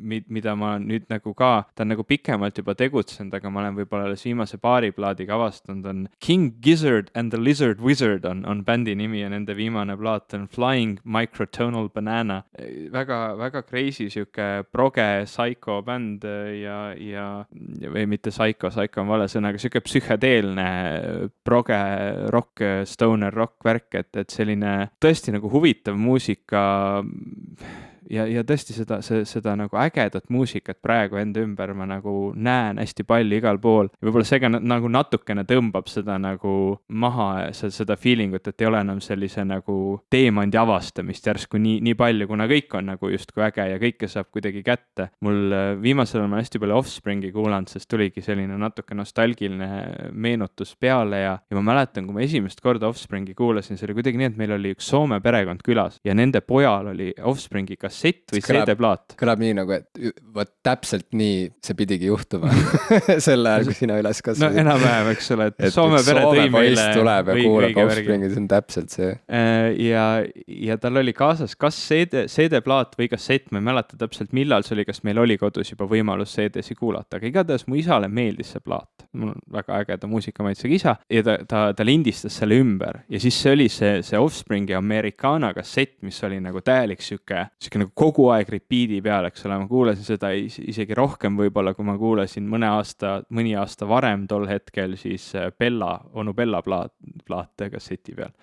mida ma nüüd nagu ka, ta on nagu pikemalt juba tegutsenud, aga ma olen võib-olla viimase paari plaadiga avastanud, on King Gizzard and the Lizard Wizard on bändi nimi ja nende viimane plaat on Flying Microtonal Banana. Väga crazy siuke proge psycho bänd ja või mitte psycho on vale sõna, aga siuke psühhedeelne proge rock, stoner rock värk, et selline tõesti nagu huvitav muusika ja tõesti seda nagu ägedat muusikat praegu enda ümber ma nagu näen hästi palju igal pool. Ja võib-olla see ka nagu natukene tõmbab seda nagu maha, seda feelingut, et ei ole enam sellise nagu teemandi avastamist järsku nii palju, kuna kõik on nagu justkui äge ja kõike saab kuidagi kätte. Mul viimasel ajal ma hästi palju Offspringi kuulanud, sest tuligi selline natuke nostalgiline meenutus peale ja ma mäletan, kui ma esimest korda Offspringi kuulasin, see oli kuidagi nii, et meil oli üks Soome perekond külas ja nende pojal oli Offspringi kassett või CD-plaat. Kõlab nii nagu, et võt täpselt nii see pidigi juhtuma sel ajal, kui sina üles kasvasid. No enam-vähem, eks ole, et Soome pere tõi meile tuleb ja kuulab Offspringi, see on täpselt see. Ja tal oli kaasas kas CD-plaat või kassett, ma ei mäleta täpselt millal see oli, kas meil oli kodus juba võimalus CD-si kuulata, aga igatahes mu isale meeldis see plaat. Mul on väga ägeda muusikamaitsega isa ja ta lindistas selle ümber ja siis see oli see Offspringi Americana kassett, mis oli nagu täielik siuke nagu kogu aeg repeat'i peal, eks ole, ma kuulasin seda isegi rohkem võib-olla, kui ma kuulasin mõni aasta varem tol hetkel siis onu Bella plaate kasseti peal.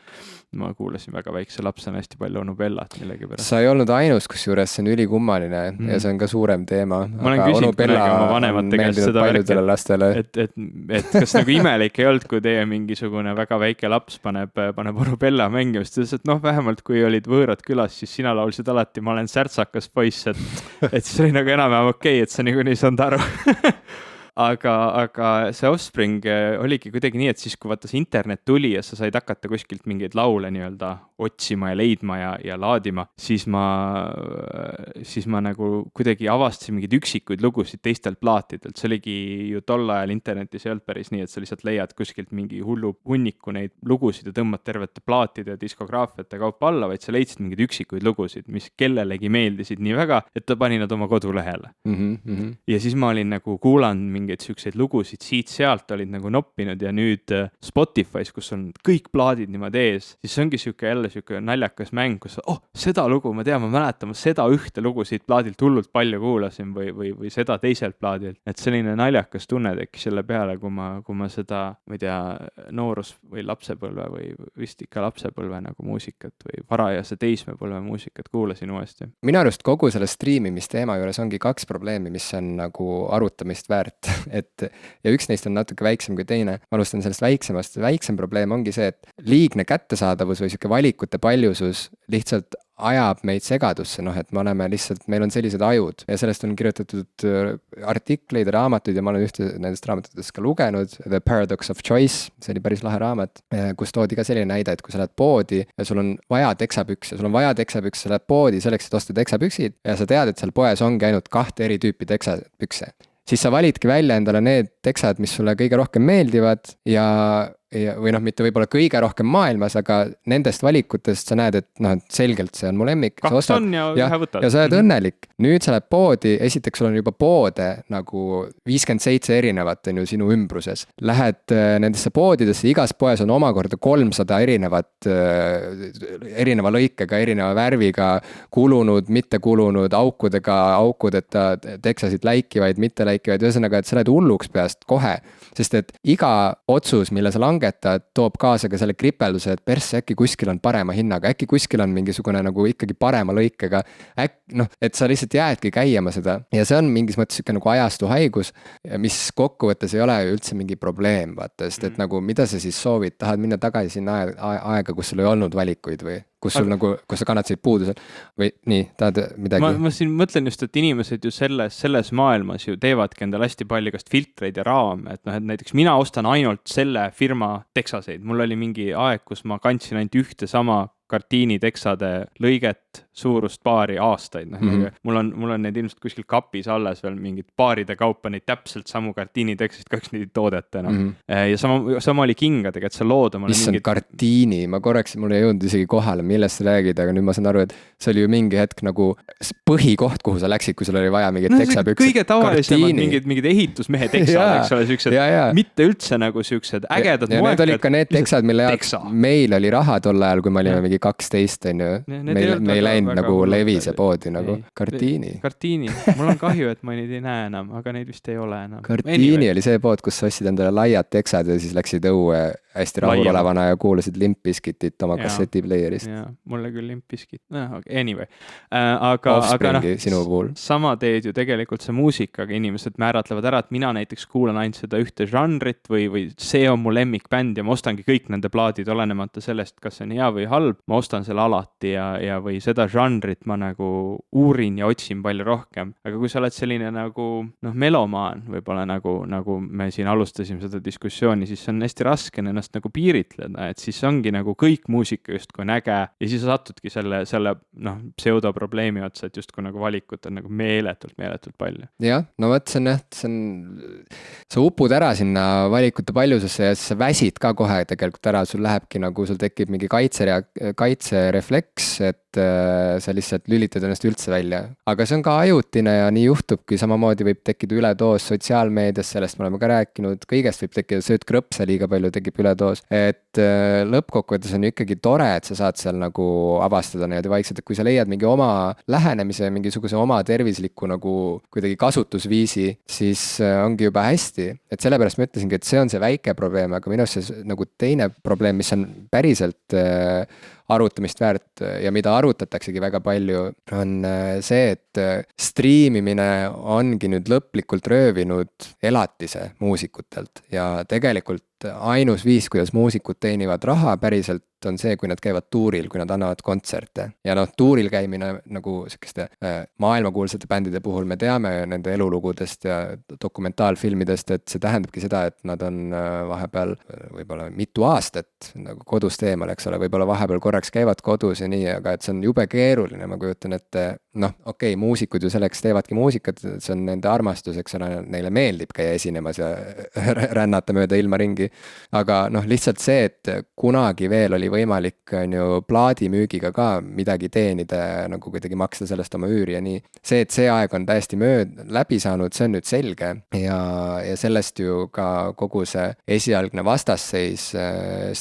Ma kuulasin väga väikse lapsena hästi palju onu Bellat millegi pärast. Sa ei olnud ainus, kusjuures see on ülikummaline ja see on ka suurem teema. Ma olen küsinud kunagi oma vanemate käest seda värki, et kas nagu imelik ei olnud, kui teie mingisugune väga väike laps paneb onu Bella mängimist, et vähemalt kui olid võõrad külas, siis sina laulsid alati, ma olen särtsakas poiss, et siis oli nagu enam-vähem okei, et sa niikuinii saanud aru. Aga see Offspring oligi kuidagi nii, et siis kui vaata see internet tuli ja sa said hakata kuskilt mingeid laule nii-öelda otsima ja leidma ja laadima, siis ma nagu kuidagi avastasin mingeid üksikuid lugusid teistelt plaatidelt. See oligi ju tol ajal internetis ei olnud päris nii, et sa lihtsalt leiad kuskilt mingi hullu hunniku neid lugusid ja tõmbad tervete plaatide ja diskograafiate kaupa alla, vaid sa leidsid mingeid üksikuid lugusid, mis kellelegi meeldisid nii väga, et ta pani nad oma kodulehele. Ja siis ma olin nagu kuulanud mingeid siukseid lugusid siit-sealt olid nagu noppinud ja nüüd Spotify's, kus on kõik plaadid niimoodi ees, siis see ongi jälle siuke naljakas mäng, kus seda lugu ma tean, ma mäletan, ma seda ühte lugu siit plaadilt hullult palju kuulasin või seda teiselt plaadilt. Et selline naljakas tunne tekkis selle peale, kui ma seda, ma ei tea, noorus või lapsepõlve või vist ikka lapsepõlve nagu muusikat või varajase teismepõlve muusikat kuulasin uuesti. Minu arust kogu selle striimimisteema juures ongi 2 probleemi, mis on nagu arutamist väärt, ja üks neist on natuke väiksem kui teine. Ma alustan sellest väiksemast. Väiksem probleem ongi see, et liigne kättesaadavus või siuke valikute paljusus lihtsalt ajab meid segadusse, et me oleme lihtsalt, meil on sellised ajud ja sellest on kirjutatud artikleid, raamatuid ja ma olen ühte nendest raamatutest ka lugenud, The Paradox of Choice, see oli päris lahe raamat, kus toodi ka selline näide, et kui sa lähed poodi ja sul on vaja teksapükse, sa lähed poodi selleks, et osta teksapüksid ja sa tead, et seal poes ongi ainult 2 eri tüüpi teksapükse, siis sa validki välja endale need teksad, mis sulle kõige rohkem meeldivad või mitte võib-olla kõige rohkem maailmas, aga nendest valikutest sa näed, et selgelt see on mu lemmik. 2 on ja võtad. Ja sa oled õnnelik. Nüüd sa lähed poodi, esiteks sul on juba poode nagu 57 erinevat on ju sinu ümbruses. Lähed nendesse poodidesse, igas poes on omakorda 300 erineva lõikega, erineva värviga, kulunud, mitte kulunud, aukudeta teksasid läikivaid, mitte läikivaid, ühesõnaga, et sa lähed hulluks peast kohe, sest et iga otsus, mille sa langetad, toob kaasa ka selle kripelduse, et persse äkki kuskil on parema hinnaga, äkki kuskil on mingisugune nagu ikkagi parema lõikega, et sa lihtsalt jäädki käima seda ja see on mingis mõttes siuke nagu ajastu haigus, mis kokkuvõttes ei ole üldse mingi probleem, vaata, sest et nagu mida sa siis soovid, tahad minna tagasi sinna aega, kus sul ei olnud valikuid või kus sa kannatasid puudusel või nii, tahad midagi? Ma siin mõtlen just, et inimesed ju selles maailmas ju teevadki endale hästi palju igast filtreid ja raame, et näiteks mina ostan ainult selle firma teksaseid, mul oli mingi aeg, kus ma kandsin ainult ühte sama kartiini teksade lõiget suurust paari aastaid, mul on need ilmselt kuskil kapis alles veel mingid paaride kaupa neid täpselt samu kartiini teksasid, kahjuks neid ei toodeta enam. Ja sama oli kingadega, et sa lood omale mingid... kartiini, ma korraks, mul ei jõudnud isegi kohale, millest sa räägid, aga nüüd ma saan aru, et see oli ju mingi hetk nagu põhikoht, kuhu sa läksid, kui sul oli vaja mingid teksapüksed. Kõige tavalisemad mingid ehitusmehe teksad, eks ole, siuksed, mitte üldse nagu siuksed ägedad moekad. Need olid ka need teksad, mille jaoks meil oli raha tol ajal, kui me olime mingi 12, on ju. Me ei läinud nagu Levise poodi nagu kartiini. Kartiini. Mul on kahju, et ma neid ei näe enam, aga neid vist ei ole enam. Kartiini oli see pood, kus sa ostsid endale laiad teksad ja siis läksid õue hästi rahulolevana ja kuulasid Limp Bizkitit oma kassetiplayerist. Mulle küll Limp Bizkit. Anyway. Offspringi sinu puhul. Sama teed ju tegelikult see muusikaga inimesed määratlevad ära, et mina näiteks kuulan ainult seda ühte žanrit või see on mu lemmikbänd ja ma ostangi kõik nende plaadid olenemata sellest, kas see on hea või halb. Ma ostan selle alati ja või seda žanrit ma nagu uurin ja otsin palju rohkem. Aga kui sa oled selline nagu melomaan, võib-olla nagu me siin alustasime seda diskussiooni, siis on hästi raske ennast nagu piiritleda, et siis ongi nagu kõik muusika justkui on äge ja siis sa satudki selle pseudoprobleemi otsa, et justkui nagu valikut on nagu meeletult palju. Jah, no võt, sa upud ära sinna valikute paljususesse ja siis sa väsid ka kohe tegelikult ära, sul tekib mingi kaitserefleks, et sa lihtsalt lülitad ennast üldse välja. Aga see on ka ajutine ja nii juhtubki, samamoodi võib tekkida üledoos sotsiaalmeedias, sellest me oleme ka rääkinud, kõigest võib tekkida, sööd krõpse liiga palju, tekib üledoos. Et lõppkokkuvõttes on ju ikkagi tore, et sa saad seal nagu avastada niimoodi vaikselt, et kui sa leiad mingi oma lähenemise, mingisuguse oma tervisliku nagu kuidagi kasutusviisi, siis ongi juba hästi. Et sellepärast ma ütlesingi, et see on see väike probleem, aga minu arust see nagu teine probleem, mis on päriselt arutamist väärt ja mida arutataksegi väga palju, on see, et striimimine ongi nüüd lõplikult röövinud elatise muusikutelt ja tegelikult ainus viis, kuidas muusikud teenivad raha päriselt, on see, kui nad käivad tuuril, kui nad annavad kontserte. Ja tuuril käimine nagu selliste maailmakuulsate bändide puhul me teame nende elulugudest ja dokumentaalfilmidest, et see tähendabki seda, et nad on vahepeal võib-olla mitu aastat nagu kodust eemal, eks ole, võib-olla vahepeal korraks käivad kodus ja nii, aga et see on jube keeruline, ma kujutan, et muusikud ju selleks teevadki muusikat, see on nende armastus, eks ole, neile meeldib käia esinemas ja rännata mööda ilma ringi, aga noh, lihtsalt see, et kunagi veel oli võimalik on ju plaadimüügiga ka midagi teenida, nagu kuidagi maksta sellest oma üüri ja nii. See, et see aeg on täiesti läbi saanud, see on nüüd selge ja sellest ju ka kogu see esialgne vastasseis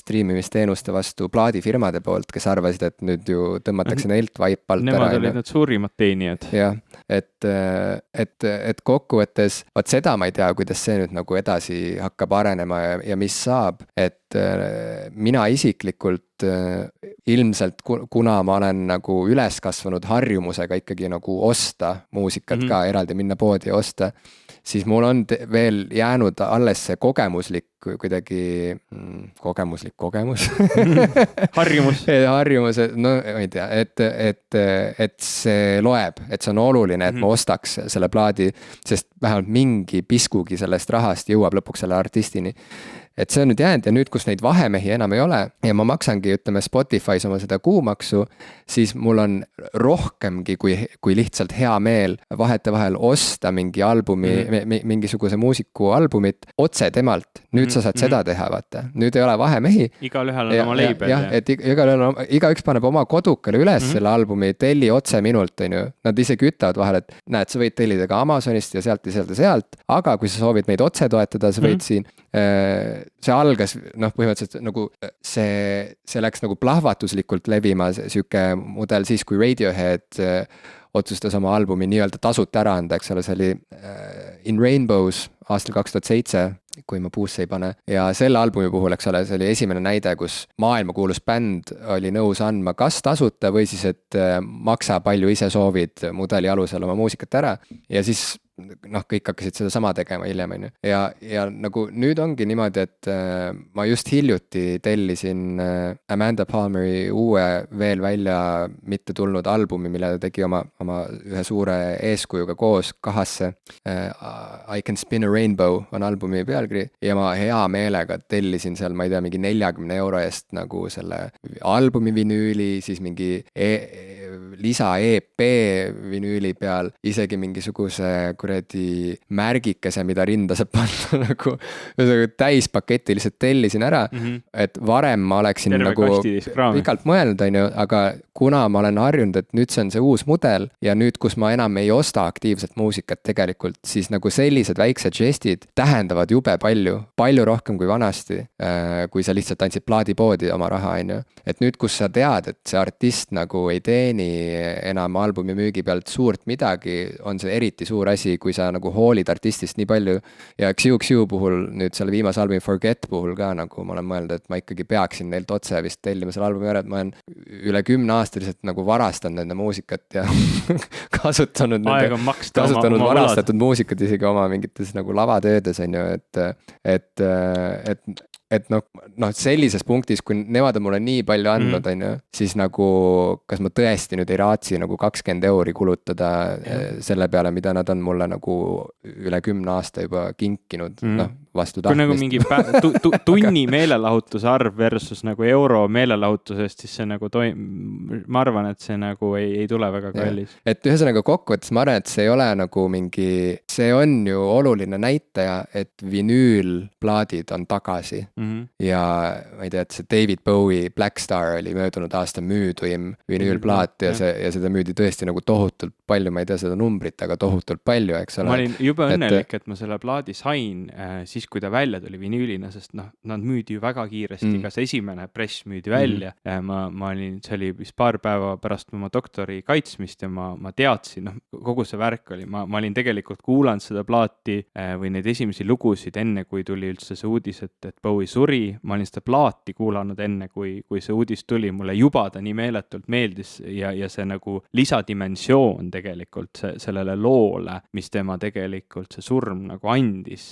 striimimisteenuste vastu plaadifirmade poolt, kes arvasid, et nüüd ju tõmmatakse neilt vaip alt ära. Nemad olid need suurimad teenijad. Jah, et kokkuvõttes, vaat seda ma ei tea, kuidas see nüüd nagu edasi hakkab arenema ja mis saab, et mina isiklikult ilmselt, kuna ma olen nagu üles kasvanud harjumusega ikkagi nagu osta muusikat ka eraldi, minna poodi ja osta, siis mul on veel jäänud alles see kogemuslik kuidagi, kogemus harjumus, no ma ei tea, et see loeb, et see on oluline, et ma ostaks selle plaadi, sest vähemalt mingi piskugi sellest rahast jõuab lõpuks selle artistini. Et see on nüüd jäänud ja nüüd, kus neid vahemehi enam ei ole ja ma maksangi, ütleme Spotify's oma seda kuumaksu, siis mul on rohkemgi kui lihtsalt hea meel vahetevahel osta mingi albumi, mingisuguse muusiku albumit otse temalt. Nüüd sa saad seda teha, vaata. Nüüd ei ole vahemehi. Igalühel on oma leibel. Jah, et igaüks paneb oma kodukale üles selle albumi, telli otse minult, on ju. Nad isegi ütlevad vahel, et näed, sa võid tellida ka Amazonist ja sealt, aga kui sa soovid meid otse toetada, sa võid siin see algas, noh, põhimõtteliselt nagu see läks nagu plahvatuslikult levima siuke mudel siis, kui Radiohead otsustas oma albumi nii-öelda tasuta ära anda, eks ole, see oli In Rainbows aastal 2007, kui ma puusse ei pane. Ja selle albumi puhul, eks ole, see oli esimene näide, kus maailmakuulus bänd oli nõus andma kas tasuta või siis, et maksa palju ise soovid mudeli alusel oma muusikat ära ja siis noh, kõik hakkasid seda sama tegema hiljem, on ju. Ja nagu nüüd ongi niimoodi, et ma just hiljuti tellisin Amanda Palmeri uue veel välja mitte tulnud albumi, mille ta tegi oma ühe suure eeskujuga koos kahasse. I Can Spin a Rainbow on albumi pealkiri ja ma hea meelega tellisin seal, ma ei tea, mingi 40 euro eest nagu selle albumi vinüüli, siis mingi lisa EP vinüüli peal, isegi mingisuguse kuradi märgikese, mida rinda saab panna nagu täispaketi lihtsalt tellisin ära, et varem ma oleksin terve nagu pikalt mõelnud, on ju, aga kuna ma olen harjunud, et nüüd see on see uus mudel ja nüüd, kus ma enam ei osta aktiivset muusikat tegelikult, siis nagu sellised väiksed žestid tähendavad jube palju rohkem kui vanasti, kui sa lihtsalt andsid plaadipoodi oma raha, on ju. Et nüüd, kus sa tead, et see artist nagu ei teeni enam albumi müügi pealt suurt midagi, on see eriti suur asi, kui sa nagu hoolid artistist nii palju. Ja Xiu puhul, nüüd selle viimase albumi Forget puhul ka nagu ma olen mõelnud, et ma ikkagi peaksin neilt otse vist tellima selle albumi ära, et ma olen üle 10 aasta lihtsalt nagu varastanud nende muusikat ja kasutanud varastatud muusikat isegi oma mingites nagu lavatöödes, on ju, et noh, sellises punktis, kui nemad on mulle nii palju andnud, on ju, siis nagu, kas ma tõesti nüüd ei raatsi nagu 20 euri kulutada selle peale, mida nad on mulle nagu üle 10 aasta juba kinkinud, noh, vastu tahtmist. Kui nagu mingi tunni meelelahutuse arv versus nagu euro meelelahutusest, siis see nagu ma arvan, et see nagu ei tule väga kallis. Et ühesõnaga kokkuvõttes ma arvan, et see ei ole nagu mingi, see on ju oluline näitaja, et vinüülplaadid on tagasi. Ja ma ei tea, et see David Bowie Black Star oli möödunud aasta müüduim vinüülplaat ja seda müüdi tõesti nagu tohutult palju, ma ei tea seda numbrit, aga tohutult palju, eks ole. Ma olin juba õnnelik, et ma selle plaadi sain siis, kui ta välja tuli vinüülina, sest noh, nad müüdi ju väga kiiresti, ka see esimene press müüdi välja. Ma olin, see oli vist paar päeva pärast oma doktori kaitsmist ja ma teadsin, noh, kogu see värk oli, ma olin tegelikult kuulanud seda plaati või neid esimesi lugusid enne, kui tuli üldse see uudis, et Bowie suri, ma olin seda plaati kuulanud enne, kui see uudis tuli, mulle juba ta nii meeletult meeldis ja see nagu lisadimensioon tegelikult sellele loole, mis tema tegelikult see surm nagu andis,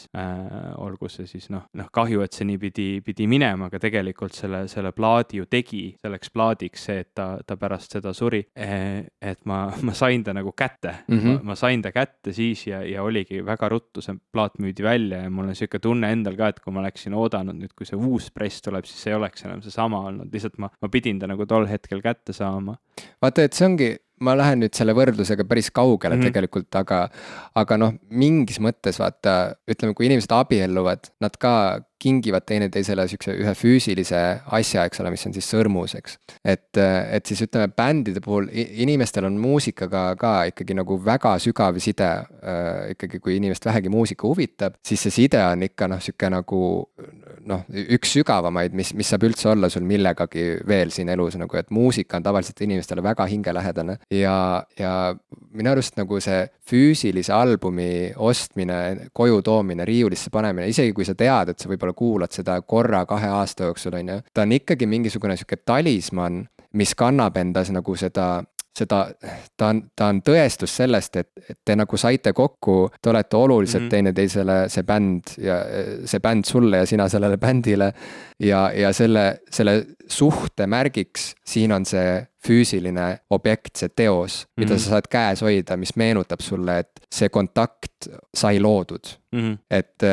olgu see siis noh, kahju, et see nii pidi minema, aga tegelikult selle plaadi ju tegi selleks plaadiks see, et ta pärast seda suri, et ma sain ta nagu kätte, ma sain ta kätte siis ja oligi väga ruttu, see plaat müüdi välja ja mul on siuke tunne endal ka, et kui ma oleksin oodanud nüüd, kui see uus press tuleb, siis ei oleks enam see sama olnud, lihtsalt ma pidin ta nagu tol hetkel kätte saama. Vaata, et see ongi, ma lähen nüüd selle võrdlusega päris kaugele tegelikult, aga noh, mingis mõttes vaata, ütleme, kui inimesed abielluvad, nad ka kingivad teineteisele siukse ühe füüsilise asja, eks ole, mis on siis sõrmus, eks. Et siis ütleme, bändide puhul inimestel on muusikaga ka ikkagi nagu väga sügav side, ikkagi kui inimest vähegi muusika huvitab, siis see side on ikka noh, sihuke nagu noh, üks sügavamaid, mis saab üldse olla sul millegagi veel siin elus nagu, et muusika on tavaliselt inimestele väga hingelähedane ja minu arust nagu see füüsilise albumi ostmine, koju toomine, riiulisse panemine, isegi kui sa tead, et sa võib-olla kuulad seda korra 2 aasta jooksul, on ju, ta on ikkagi mingisugune sihuke talismann, mis kannab endas nagu ta on tõestus sellest, et te nagu saite kokku, te olete oluliselt teineteisele, see bänd sulle ja sina sellele bändile ja selle suhte märgiks siin on see füüsiline objekt, see teos, mida sa saad käes hoida, mis meenutab sulle, et see kontakt sai loodud. Et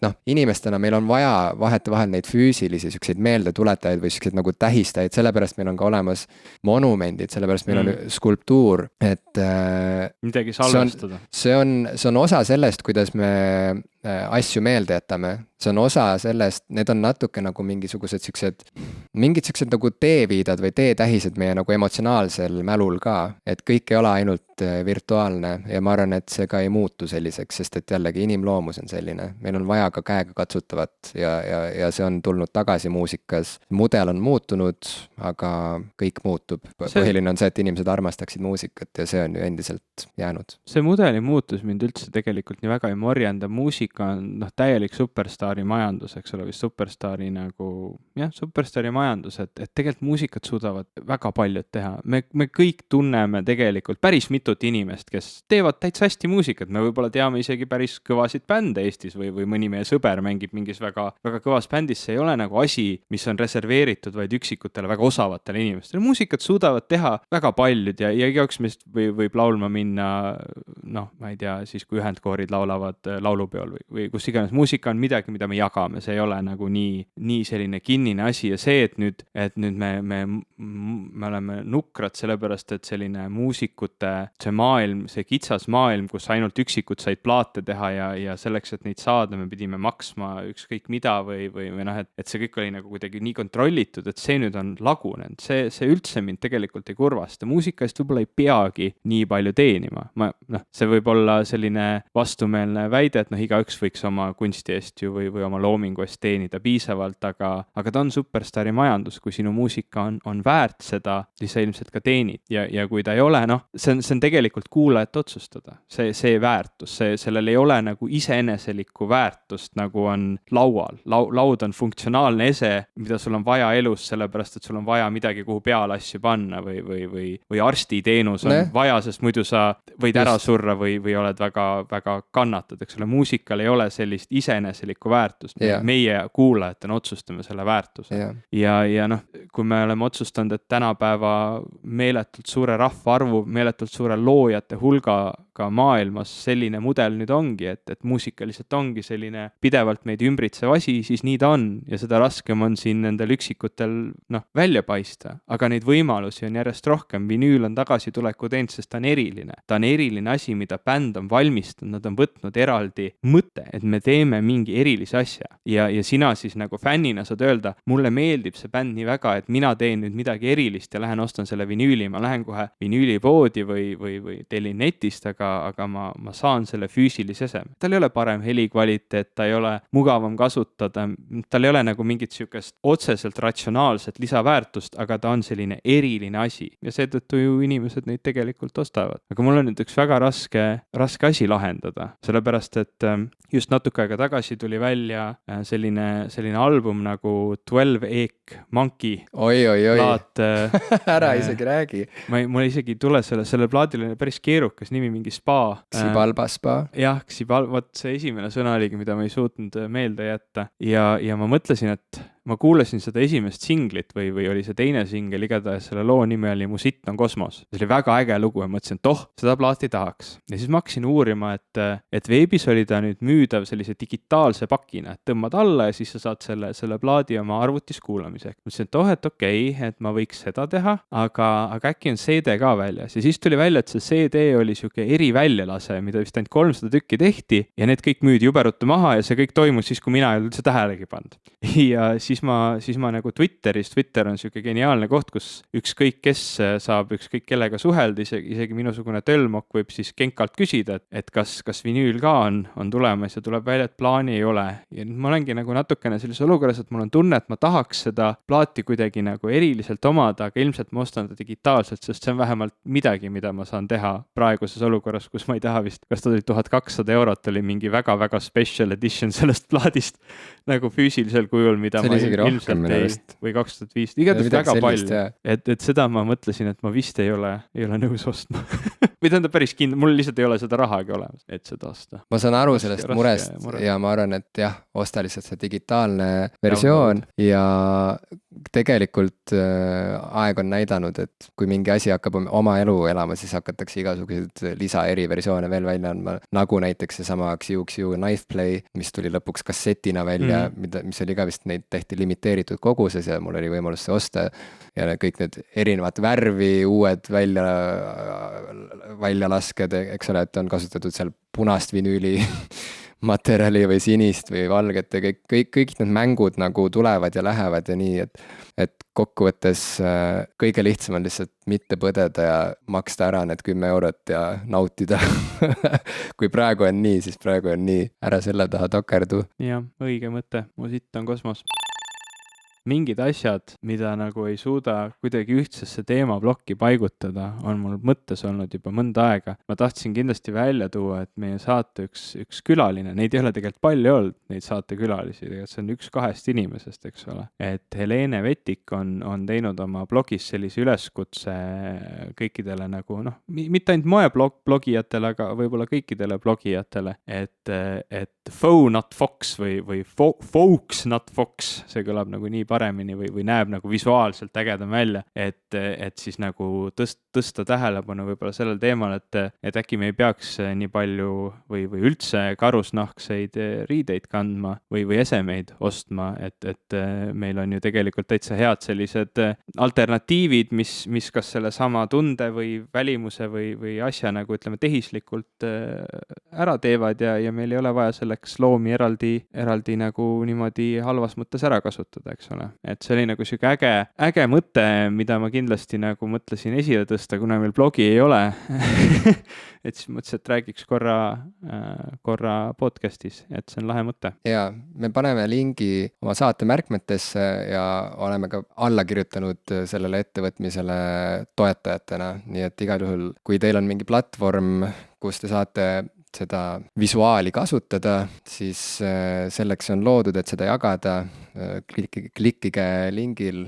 noh, inimestena meil on vaja vahetevahel neid füüsilisi siukseid meeldetuletajaid või siukseid nagu tähistajaid, sellepärast meil on ka olemas monumendid, sellepärast meil on skulptuur, et midagi salvestada. See on osa sellest, kuidas me asju meelde jätame, see on osa sellest, need on natuke nagu mingid siuksed nagu teeviidad või teetähised meie nagu emotsionaalsel mälul ka, et kõik ei ole ainult virtuaalne ja ma arvan, et see ka ei muutu selliseks, sest et jällegi inimloomus on selline, meil on vaja ka käega katsutavat ja see on tulnud tagasi muusikas, mudel on muutunud, aga kõik muutub, põhiline on see, et inimesed armastaksid muusikat ja see on ju endiselt jäänud. See mudeli muutus mind üldse tegelikult nii väga ei morjenda, muusika on noh, täielik superstaari majandus, eks ole, või superstaari nagu, jah, superstaari majandus, et tegelikult muusikat suudavad väga paljud teha. Me kõik tunneme tegelikult päris mitut inimest, kes teevad täitsa hästi muusikat. Me võib-olla teame isegi päris kõvasid bände Eestis või mõni meie sõber mängib mingis väga, väga kõvas bändis. See ei ole nagu asi, mis on reserveeritud vaid üksikutele väga osavatele inimestele. Muusikat suudavad teha väga paljud ja igaüks meist võib laulma minna, noh, ma ei tea, siis kui ühendkoorid laulavad laulupeol või kus iganes. Muusika on midagi, mida me jagame, see ei ole nagu nii selline kinnine asi ja see, et nüüd me oleme nukrad sellepärast, et selline muusikute see maailm, see kitsas maailm, kus ainult üksikud said plaate teha ja selleks, et neid saada, me pidime maksma ükskõik mida või noh, et see kõik oli nagu kuidagi nii kontrollitud, et see nüüd on lagunenud. See üldse mind tegelikult ei kurvasta. Muusika eest võib-olla ei peagi nii palju teenima. See võib olla selline vastumeelne väide, et noh, igaüks võiks oma kunsti eest ju või oma loomingu eest teenida piisavalt, aga ta on superstaari majandus, kui sinu muusika on väärt seda, siis sa ilmselt ka teenid ja kui ta ei ole, noh, see on tegelikult kuulajat otsustada, see väärtus, sellel ei ole nagu iseeneselikku väärtust, nagu on laual. Laud on funktsionaalne ese, mida sul on vaja elus, sellepärast, et sul on vaja midagi, kuhu peale asju panna või arstiteenus on vaja, sest muidu sa võid ära surra või oled väga, väga kannatad, eks ole. Muusikal ei ole sellist iseeneselikku väärtust. Meie kuulajatena otsustame selle väärtuse. Ja noh, kui me oleme otsustanud, et tänapäeva meeletult suure rahvaarvu, meeletult suure loojate hulgaga maailmas selline mudel nüüd ongi, et muusika lihtsalt ongi selline pidevalt meid ümbritsev asi, siis nii ta on ja seda raskem on siin nendel üksikutel välja paista, aga neid võimalusi on järjest rohkem. Vinüül on tagasituleku teinud, sest ta on eriline. Ta on eriline asi, mida bänd on valmistanud, nad on võtnud eraldi mõte, et me teeme mingi erilise asja ja sina siis nagu fännina saad öelda, mulle meeldib see bänd nii väga, et mina teen nüüd midagi erilist ja lähen ostan selle vinüüli, ma lähen kohe vinüülipoodi või tellin netist, aga ma saan selle füüsilise eseme. Tal ei ole parem helikvaliteet, ta ei ole mugavam kasutada, tal ei ole nagu mingit siukest otseselt ratsionaalset lisaväärtust, aga ta on selline eriline asi ja seetõttu ju inimesed neid tegelikult ostavad. Aga mul on nüüd üks väga raske asi lahendada, sellepärast et just natuke aega tagasi tuli välja selline album nagu 12 Eek Monkey. Oi. Plaat, ära isegi räägi. Mul isegi ei tule selle plaadile päris keerukas nimi, mingi Spa. Xibalba Spa. Jah, vot see esimene sõna oligi, mida ma ei suutnud meelde jätta ja ma mõtlesin, et ma kuulasin seda esimest singlit või oli see teine singel, igatahes selle loo nimi oli Mu sitt on kosmos. See oli väga äge lugu ja mõtlesin, et seda plaati tahaks. Ja siis ma hakkasin uurima, et veebis oli ta nüüd müüdav sellise digitaalse pakina, et tõmbad alla ja siis sa saad selle plaadi oma arvutis kuulamiseks. Mõtlesin, et okei, et ma võiks seda teha, aga äkki on CD ka väljas. Ja siis tuli välja, et see CD oli siuke eriväljalase, mida vist ainult 300 tükki tehti ja need kõik müüdi juberuttu maha ja see kõik toimus siis, kui mina ei olnud üldse tähelegi pannud. Ja siis ma nagu Twitter on siuke geniaalne koht, kus ükskõik kes saab ükskõik kellega suhelda, isegi minusugune tölmok võib siis Genkalt küsida, et kas vinüül ka on tulemas ja tuleb välja, et plaani ei ole. Ja nüüd ma olengi nagu natukene sellises olukorras, et mul on tunne, et ma tahaks seda plaati kuidagi nagu eriliselt omada, aga ilmselt ma ostan ta digitaalselt, sest see on vähemalt midagi, mida ma saan teha praeguses olukorras, kus ma ei taha vist, kas ta oli 1200 eurot, oli mingi väga-väga special edition sellest plaadist nagu füüsilisel kujul, mida ma ilmselt ei, või 2005, igatahes väga palju, et seda ma mõtlesin, et ma vist ei ole nõus ostma või tähendab päris kindel, mul lihtsalt ei ole seda rahagi olemas, et seda osta. Ma saan aru sellest murest ja ma arvan, et jah, osta lihtsalt see digitaalne versioon ja tegelikult aeg on näidanud, et kui mingi asi hakkab oma elu elama, siis hakatakse igasuguseid eriversioone veel välja andma, nagu näiteks seesama XU Knife Play, mis tuli lõpuks kassetina välja, mis oli ka vist, neid tehti limiteeritud koguses ja mul oli võimalus see osta ja kõik need erinevad värvi, uued väljalasked, eks ole, et on kasutatud seal punast vinüüli materjali või sinist või valget ja kõik need mängud nagu tulevad ja lähevad ja nii, et kokkuvõttes kõige lihtsam on lihtsalt mitte põdeda ja maksta ära need 10 eurot ja nautida. Kui praegu on nii, siis praegu on nii. Ära selle taha takerdu. Jah, õige mõte. Mu sitt on kosmos. Mingid asjad, mida nagu ei suuda kuidagi ühtsesse teemaplokki paigutada, on mul mõttes olnud juba mõnda aega. Ma tahtsin kindlasti välja tuua, et meie saate üks külaline, neid ei ole tegelikult palju olnud, neid saatekülalisi, tegelikult see on 1-2 inimesest, eks ole. Et Helene Vetik on teinud oma blogis sellise üleskutse kõikidele nagu, mitte ainult moeblogijatele, aga võib-olla kõikidele blogijatele, et Faux Not Fox või Folks Not Fox, see kõlab nagu nii paremini või näeb nagu visuaalselt ägedam välja, et siis nagu tõsta tähelepanu võib-olla sellel teemal, et äkki me ei peaks nii palju või üldse karusnahkseid riideid kandma või esemeid ostma, et meil on ju tegelikult täitsa head sellised alternatiivid, mis kas selle sama tunde või välimuse või asja nagu ütleme tehislikult ära teevad ja meil ei ole vaja selleks loomi eraldi nagu niimoodi halvas mõttes ära kasutada, eks ole. Et see oli nagu siuke äge mõte, mida ma kindlasti nagu mõtlesin esile tõsta, kuna meil blogi ei ole. Et siis mõtlesin, et räägiks korra podcastis, et see on lahe mõte. Ja me paneme lingi oma saate märkmetesse ja oleme ka alla kirjutanud sellele ettevõtmisele toetajatena, nii et igal juhul, kui teil on mingi platvorm, kus te saate seda visuaali kasutada, siis selleks on loodud, et seda jagada. Klikkige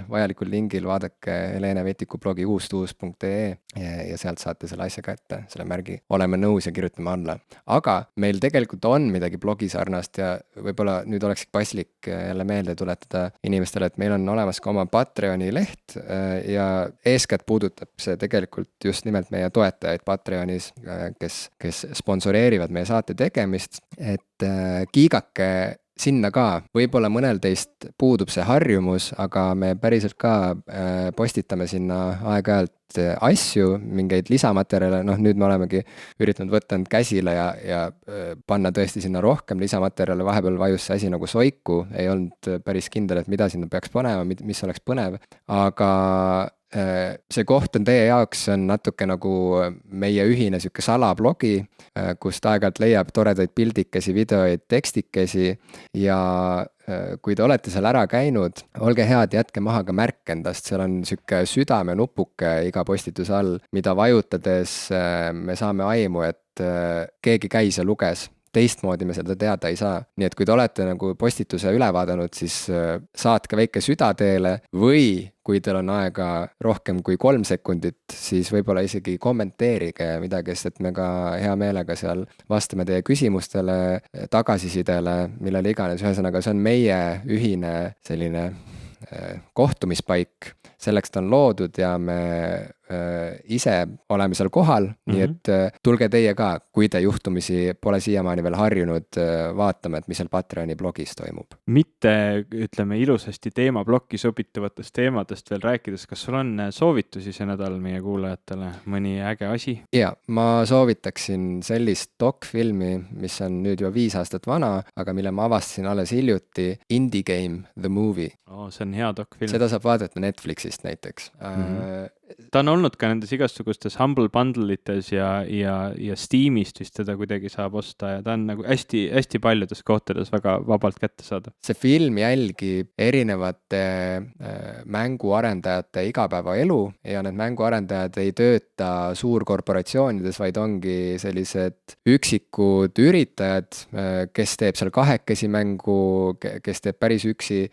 vajalikul lingil, vaadake Helene Vetiku blogi uustuus.ee ja sealt saate selle asja kätte, selle märgi oleme nõus ja kirjutame alla. Aga meil tegelikult on midagi blogi sarnast ja võib-olla nüüd oleks paslik jälle meelde tuletada inimestele, et meil on olemas ka oma Patreoni leht ja eeskätt puudutab see tegelikult just nimelt meie toetajaid Patreonis, kes sponsoreerivad meie saate tegemist, et kiigake sinna ka, võib-olla mõnel teist puudub see harjumus, aga me päriselt ka postitame sinna aeg-ajalt asju, mingeid lisamaterjale, nüüd me olemegi üritanud võtta end käsile ja panna tõesti sinna rohkem lisamaterjale, vahepeal vajus see asi nagu soiku, ei olnud päris kindel, et mida sinna peaks panema, mis oleks põnev, aga see koht on teie jaoks, on natuke nagu meie ühine siuke salablogi, kust aeg-ajalt leiab toredaid pildikesi, videoid, tekstikesi ja kui te olete seal ära käinud, olge head, jätke maha ka märk endast, seal on siuke südamenupuke iga postituse all, mida vajutades me saame aimu, et keegi käis ja luges teistmoodi me seda teada ei saa. Nii et kui te olete nagu postituse üle vaadanud, siis saatke väike süda teele või kui teil on aega rohkem kui 3 sekundit, siis võib-olla isegi kommenteerige midagi, sest et me ka hea meelega seal vastame teie küsimustele, tagasisidele, millele iganes, ühesõnaga see on meie ühine selline kohtumispaik, selleks ta on loodud ja me ise oleme seal kohal, nii et tulge teie ka, kui te juhtumisi pole siiamaani veel harjunud vaatama, et mis seal Patreoni blogis toimub. Mitte, ütleme, ilusasti teemablokki sobituvatest teemadest veel rääkides, kas sul on soovitusi see nädal meie kuulajatele, mõni äge asi? Ja, ma soovitaksin sellist dokfilmi, mis on nüüd juba 5 aastat vana, aga mille ma avastasin alles hiljuti, Indie Game The Movie. See on hea dokfilm. Seda saab vaadata Netflixist näiteks. Ta on olnud ka nendes igasugustes Humble Bundleites ja Steamist vist teda kuidagi saab osta ja ta on nagu hästi paljudes kohtades väga vabalt kätte saada. See film jälgib erinevate mänguarendajate igapäevaelu ja need mänguarendajad ei tööta suurkorporatsioonides, vaid ongi sellised üksikud üritajad, kes teeb seal 2 mängu, kes teeb päris üksi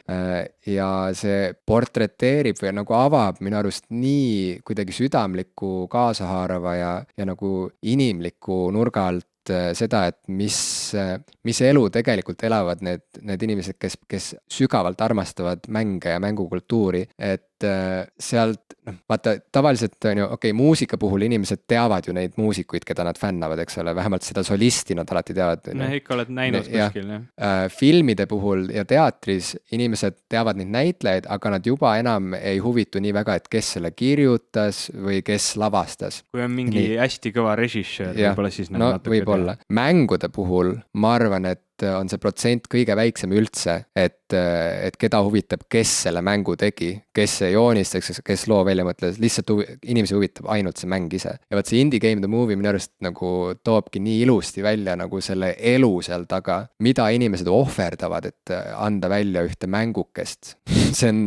ja see portreteerib või nagu avab minu arust nii kuidagi südamliku, kaasahaarava ja nagu inimliku nurga alt seda, et mis elu tegelikult elavad need inimesed, kes sügavalt armastavad mänge ja mängukultuuri, et sealt, vaata, tavaliselt on ju, muusika puhul inimesed teavad ju neid muusikuid, keda nad fännavad, eks ole, vähemalt seda solisti nad alati teavad. Ikka oled näinud kuskil, jah. Filmide puhul ja teatris inimesed teavad neid näitlejaid, aga nad juba enam ei huvitu nii väga, et kes selle kirjutas või kes lavastas. Kui on mingi hästi kõva režissöör, võib-olla siis no võib-olla. Mängude puhul ma arvan, et on see protsent kõige väiksem üldse, et keda huvitab, kes selle mängu tegi, kes see joonistaks, kes loo välja mõtles, lihtsalt inimesi huvitab ainult see mäng ise. Ja võt see Indie Game The Movie minu arust nagu toobki nii ilusti välja nagu selle elu seal taga, mida inimesed ohverdavad, et anda välja ühte mängukest. See on,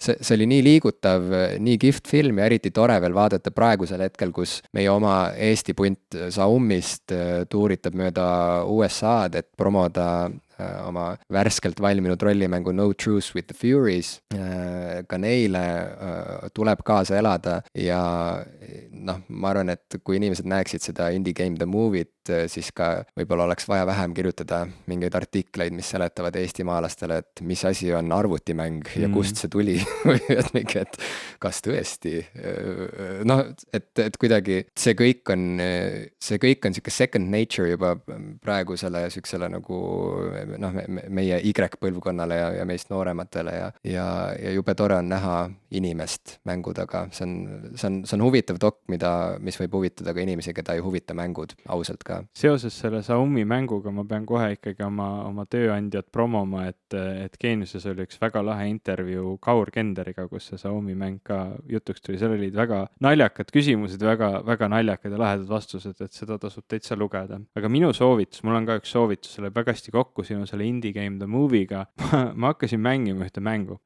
see oli nii liigutav, nii kihvt film ja eriti tore veel vaadata praegusel hetkel, kus meie oma Eesti punt Saummist tuuritab mööda USA-d, et promoda oma värskelt valminud rollimängu No Truce with the Furies. Ka neile tuleb kaasa elada ja ma arvan, et kui inimesed näeksid seda Indie Game The Movie't, siis ka võib-olla oleks vaja vähem kirjutada mingeid artikleid, mis seletavad eestimaalastele, et mis asi on arvutimäng ja kust see tuli või et kas tõesti et kuidagi see kõik on siuke second nature juba praegusele siuksele nagu meie Y-põlvkonnale ja meist noorematele ja jube tore on näha inimest mängu taga. See on huvitav dok, mis võib huvitada ka inimesi, keda ei huvita mängud, ausalt ka. Seoses selle Xiaomi mänguga ma pean kohe ikkagi oma tööandjat promoma, et Geeniuses oli üks väga lahe intervjuu Kaur Kenderiga, kus see Xiaomi mäng ka jutuks tuli. Seal olid väga naljakad küsimused, väga naljakad ja lahedad vastused, et seda tasub täitsa lugeda. Aga minu soovitus, mul on ka üks soovitus, selle väga hästi kokku sinu selle Indie Game The Movie'ga. Ma hakkasin mängima ühte mängu.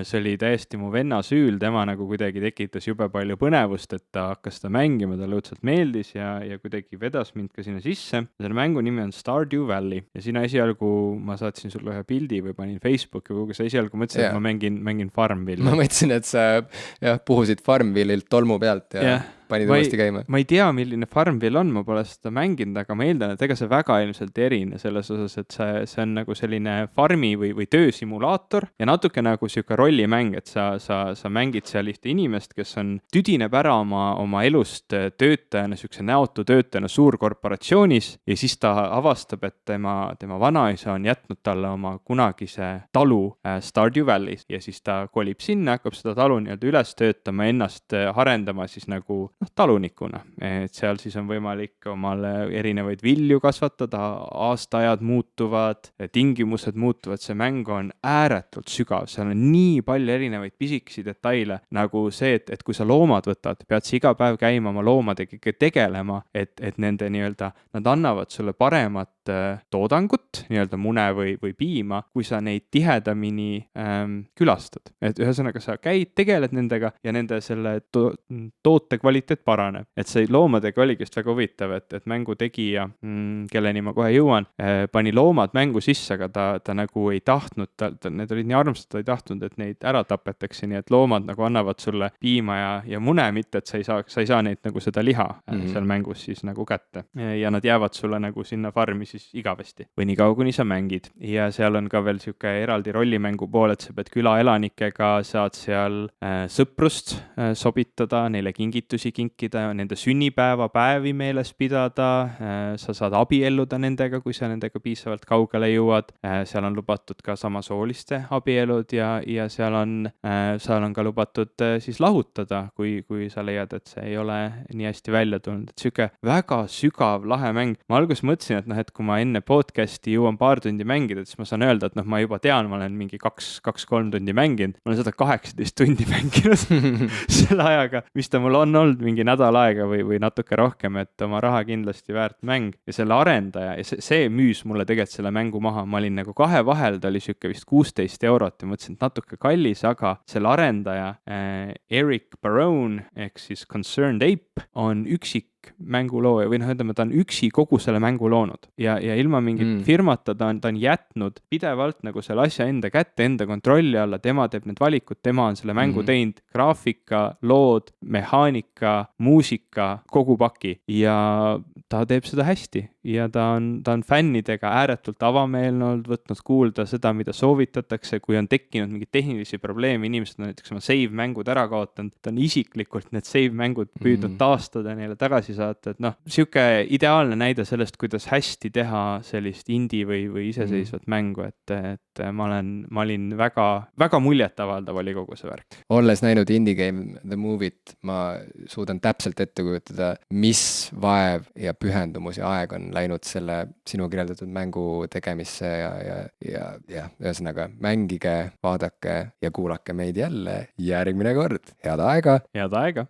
See oli täiesti mu venna süül, tema nagu kuidagi tekitas jube palju põnevust, et ta hakkas seda mängima, talle õudselt meeldis ja kuidagi vedas mind ka sinna sisse. Selle mängu nimi on Stardew Valley ja sinna esialgu ma saatsin sulle ühe pildi või panin Facebooki või sa esialgu mõtlesin, et ma mängin Farmville. Ma mõtlesin, et sa puhusid Farmville'ilt tolmu pealt ja panid uuesti käima. Ma ei tea, milline Farmville on, ma pole seda mänginud, aga ma eeldan, et ega see väga ilmselt erine selles osas, et see on nagu selline farmi või töösimulaator ja natuke nagu siuke rollimäng, et sa mängid seal ühte inimest, kes on tüdineb ära oma elust töötajana, siukse näotu töötajana suurkorporatsioonis ja siis ta avastab, et tema vanaisa on jätnud talle oma kunagise talu Stardew Valley's ja siis ta kolib sinna, hakkab seda talu nii-öelda üles töötama, ennast harendama siis nagu talunikuna, et seal siis on võimalik omale erinevaid vilju kasvatada, aastaajad muutuvad, tingimused muutuvad, see mäng on ääretult sügav, seal on nii palju erinevaid pisikesi detaile, nagu see, et kui sa loomad võtad, pead sa iga päev käima oma loomadega tegelema, et nende nii-öelda, nad annavad sulle paremat toodangut, nii-öelda mune või piima, kui sa neid tihedamini külastad. Et ühesõnaga sa käid, tegeled nendega ja nende selle toote kvaliteet eeskätt paraneb. Et see loomadega oligi just väga huvitav, et mängu tegija, kelleni ma kohe jõuan, pani loomad mängu sisse, aga ta nagu ei tahtnud, need olid nii armsad, ta ei tahtnud, et neid ära tapetakse, nii et loomad nagu annavad sulle piima ja mune, mitte et sa ei saa neid nagu seda liha seal mängus siis nagu kätte. Ja nad jäävad sulle nagu sinna farmi siis igavesti või nii kaua, kuni sa mängid. Ja seal on ka veel siuke eraldi rollimängu pool, et sa pead külaelanikega, saad seal sõprust sobitada, neile kingitusi kinkida, nende sünnipäevapäevi meeles pidada, sa saad abielluda nendega, kui sa nendega piisavalt kaugele jõuad. Seal on lubatud ka samasooliste abielud ja seal on ka lubatud siis lahutada, kui sa leiad, et see ei ole nii hästi välja tulnud. Et siuke väga sügav, lahe mäng. Ma alguses mõtlesin, et kui ma enne podcasti jõuan paar tundi mängida, siis ma saan öelda, et ma juba tean, ma olen mingi 2-3 tundi mänginud. Ma olen seda 18 tundi mänginud selle ajaga, mis ta mul on olnud mingi nädal aega või natuke rohkem, et oma raha kindlasti väärt mäng. Ja selle arendaja, ja see müüs mulle tegelikult selle mängu maha. Ma olin nagu kahe vahel, ta oli siuke vist 16 eurot ja mõtlesin, et natuke kallis, aga selle arendaja Eric Barone ehk siis Concerned Ape on üksik mängulooja või ütleme, ta on üksi kogu selle mängu loonud ja ilma mingit firmata ta on jätnud pidevalt nagu selle asja enda kätte, enda kontrolli alla, tema teeb need valikud, tema on selle mängu teinud, graafika, lood, mehaanika, muusika, kogu paki ja ta teeb seda hästi ja ta on fännidega ääretult avameelne olnud, võtnud kuulda seda, mida soovitatakse, kui on tekkinud mingeid tehnilisi probleeme, inimesed on näiteks oma save-mängud ära kaotanud, ta on isiklikult need save-mängud püüdnud taastada ja neile tagasi saata, et siuke ideaalne näide sellest, kuidas hästi teha sellist indie või iseseisvat mängu, et ma olin väga, väga muljetavaldav oli kogu see värk. Olles näinud Indie Game The Movie't, ma suudan täpselt ette kujutada, mis vaev ja pühendumus ja aeg on läinud selle sinu kirjeldatud mängu tegemisse ja ühesõnaga mängige, vaadake ja kuulake meid jälle järgmine kord. Head aega! Head aega!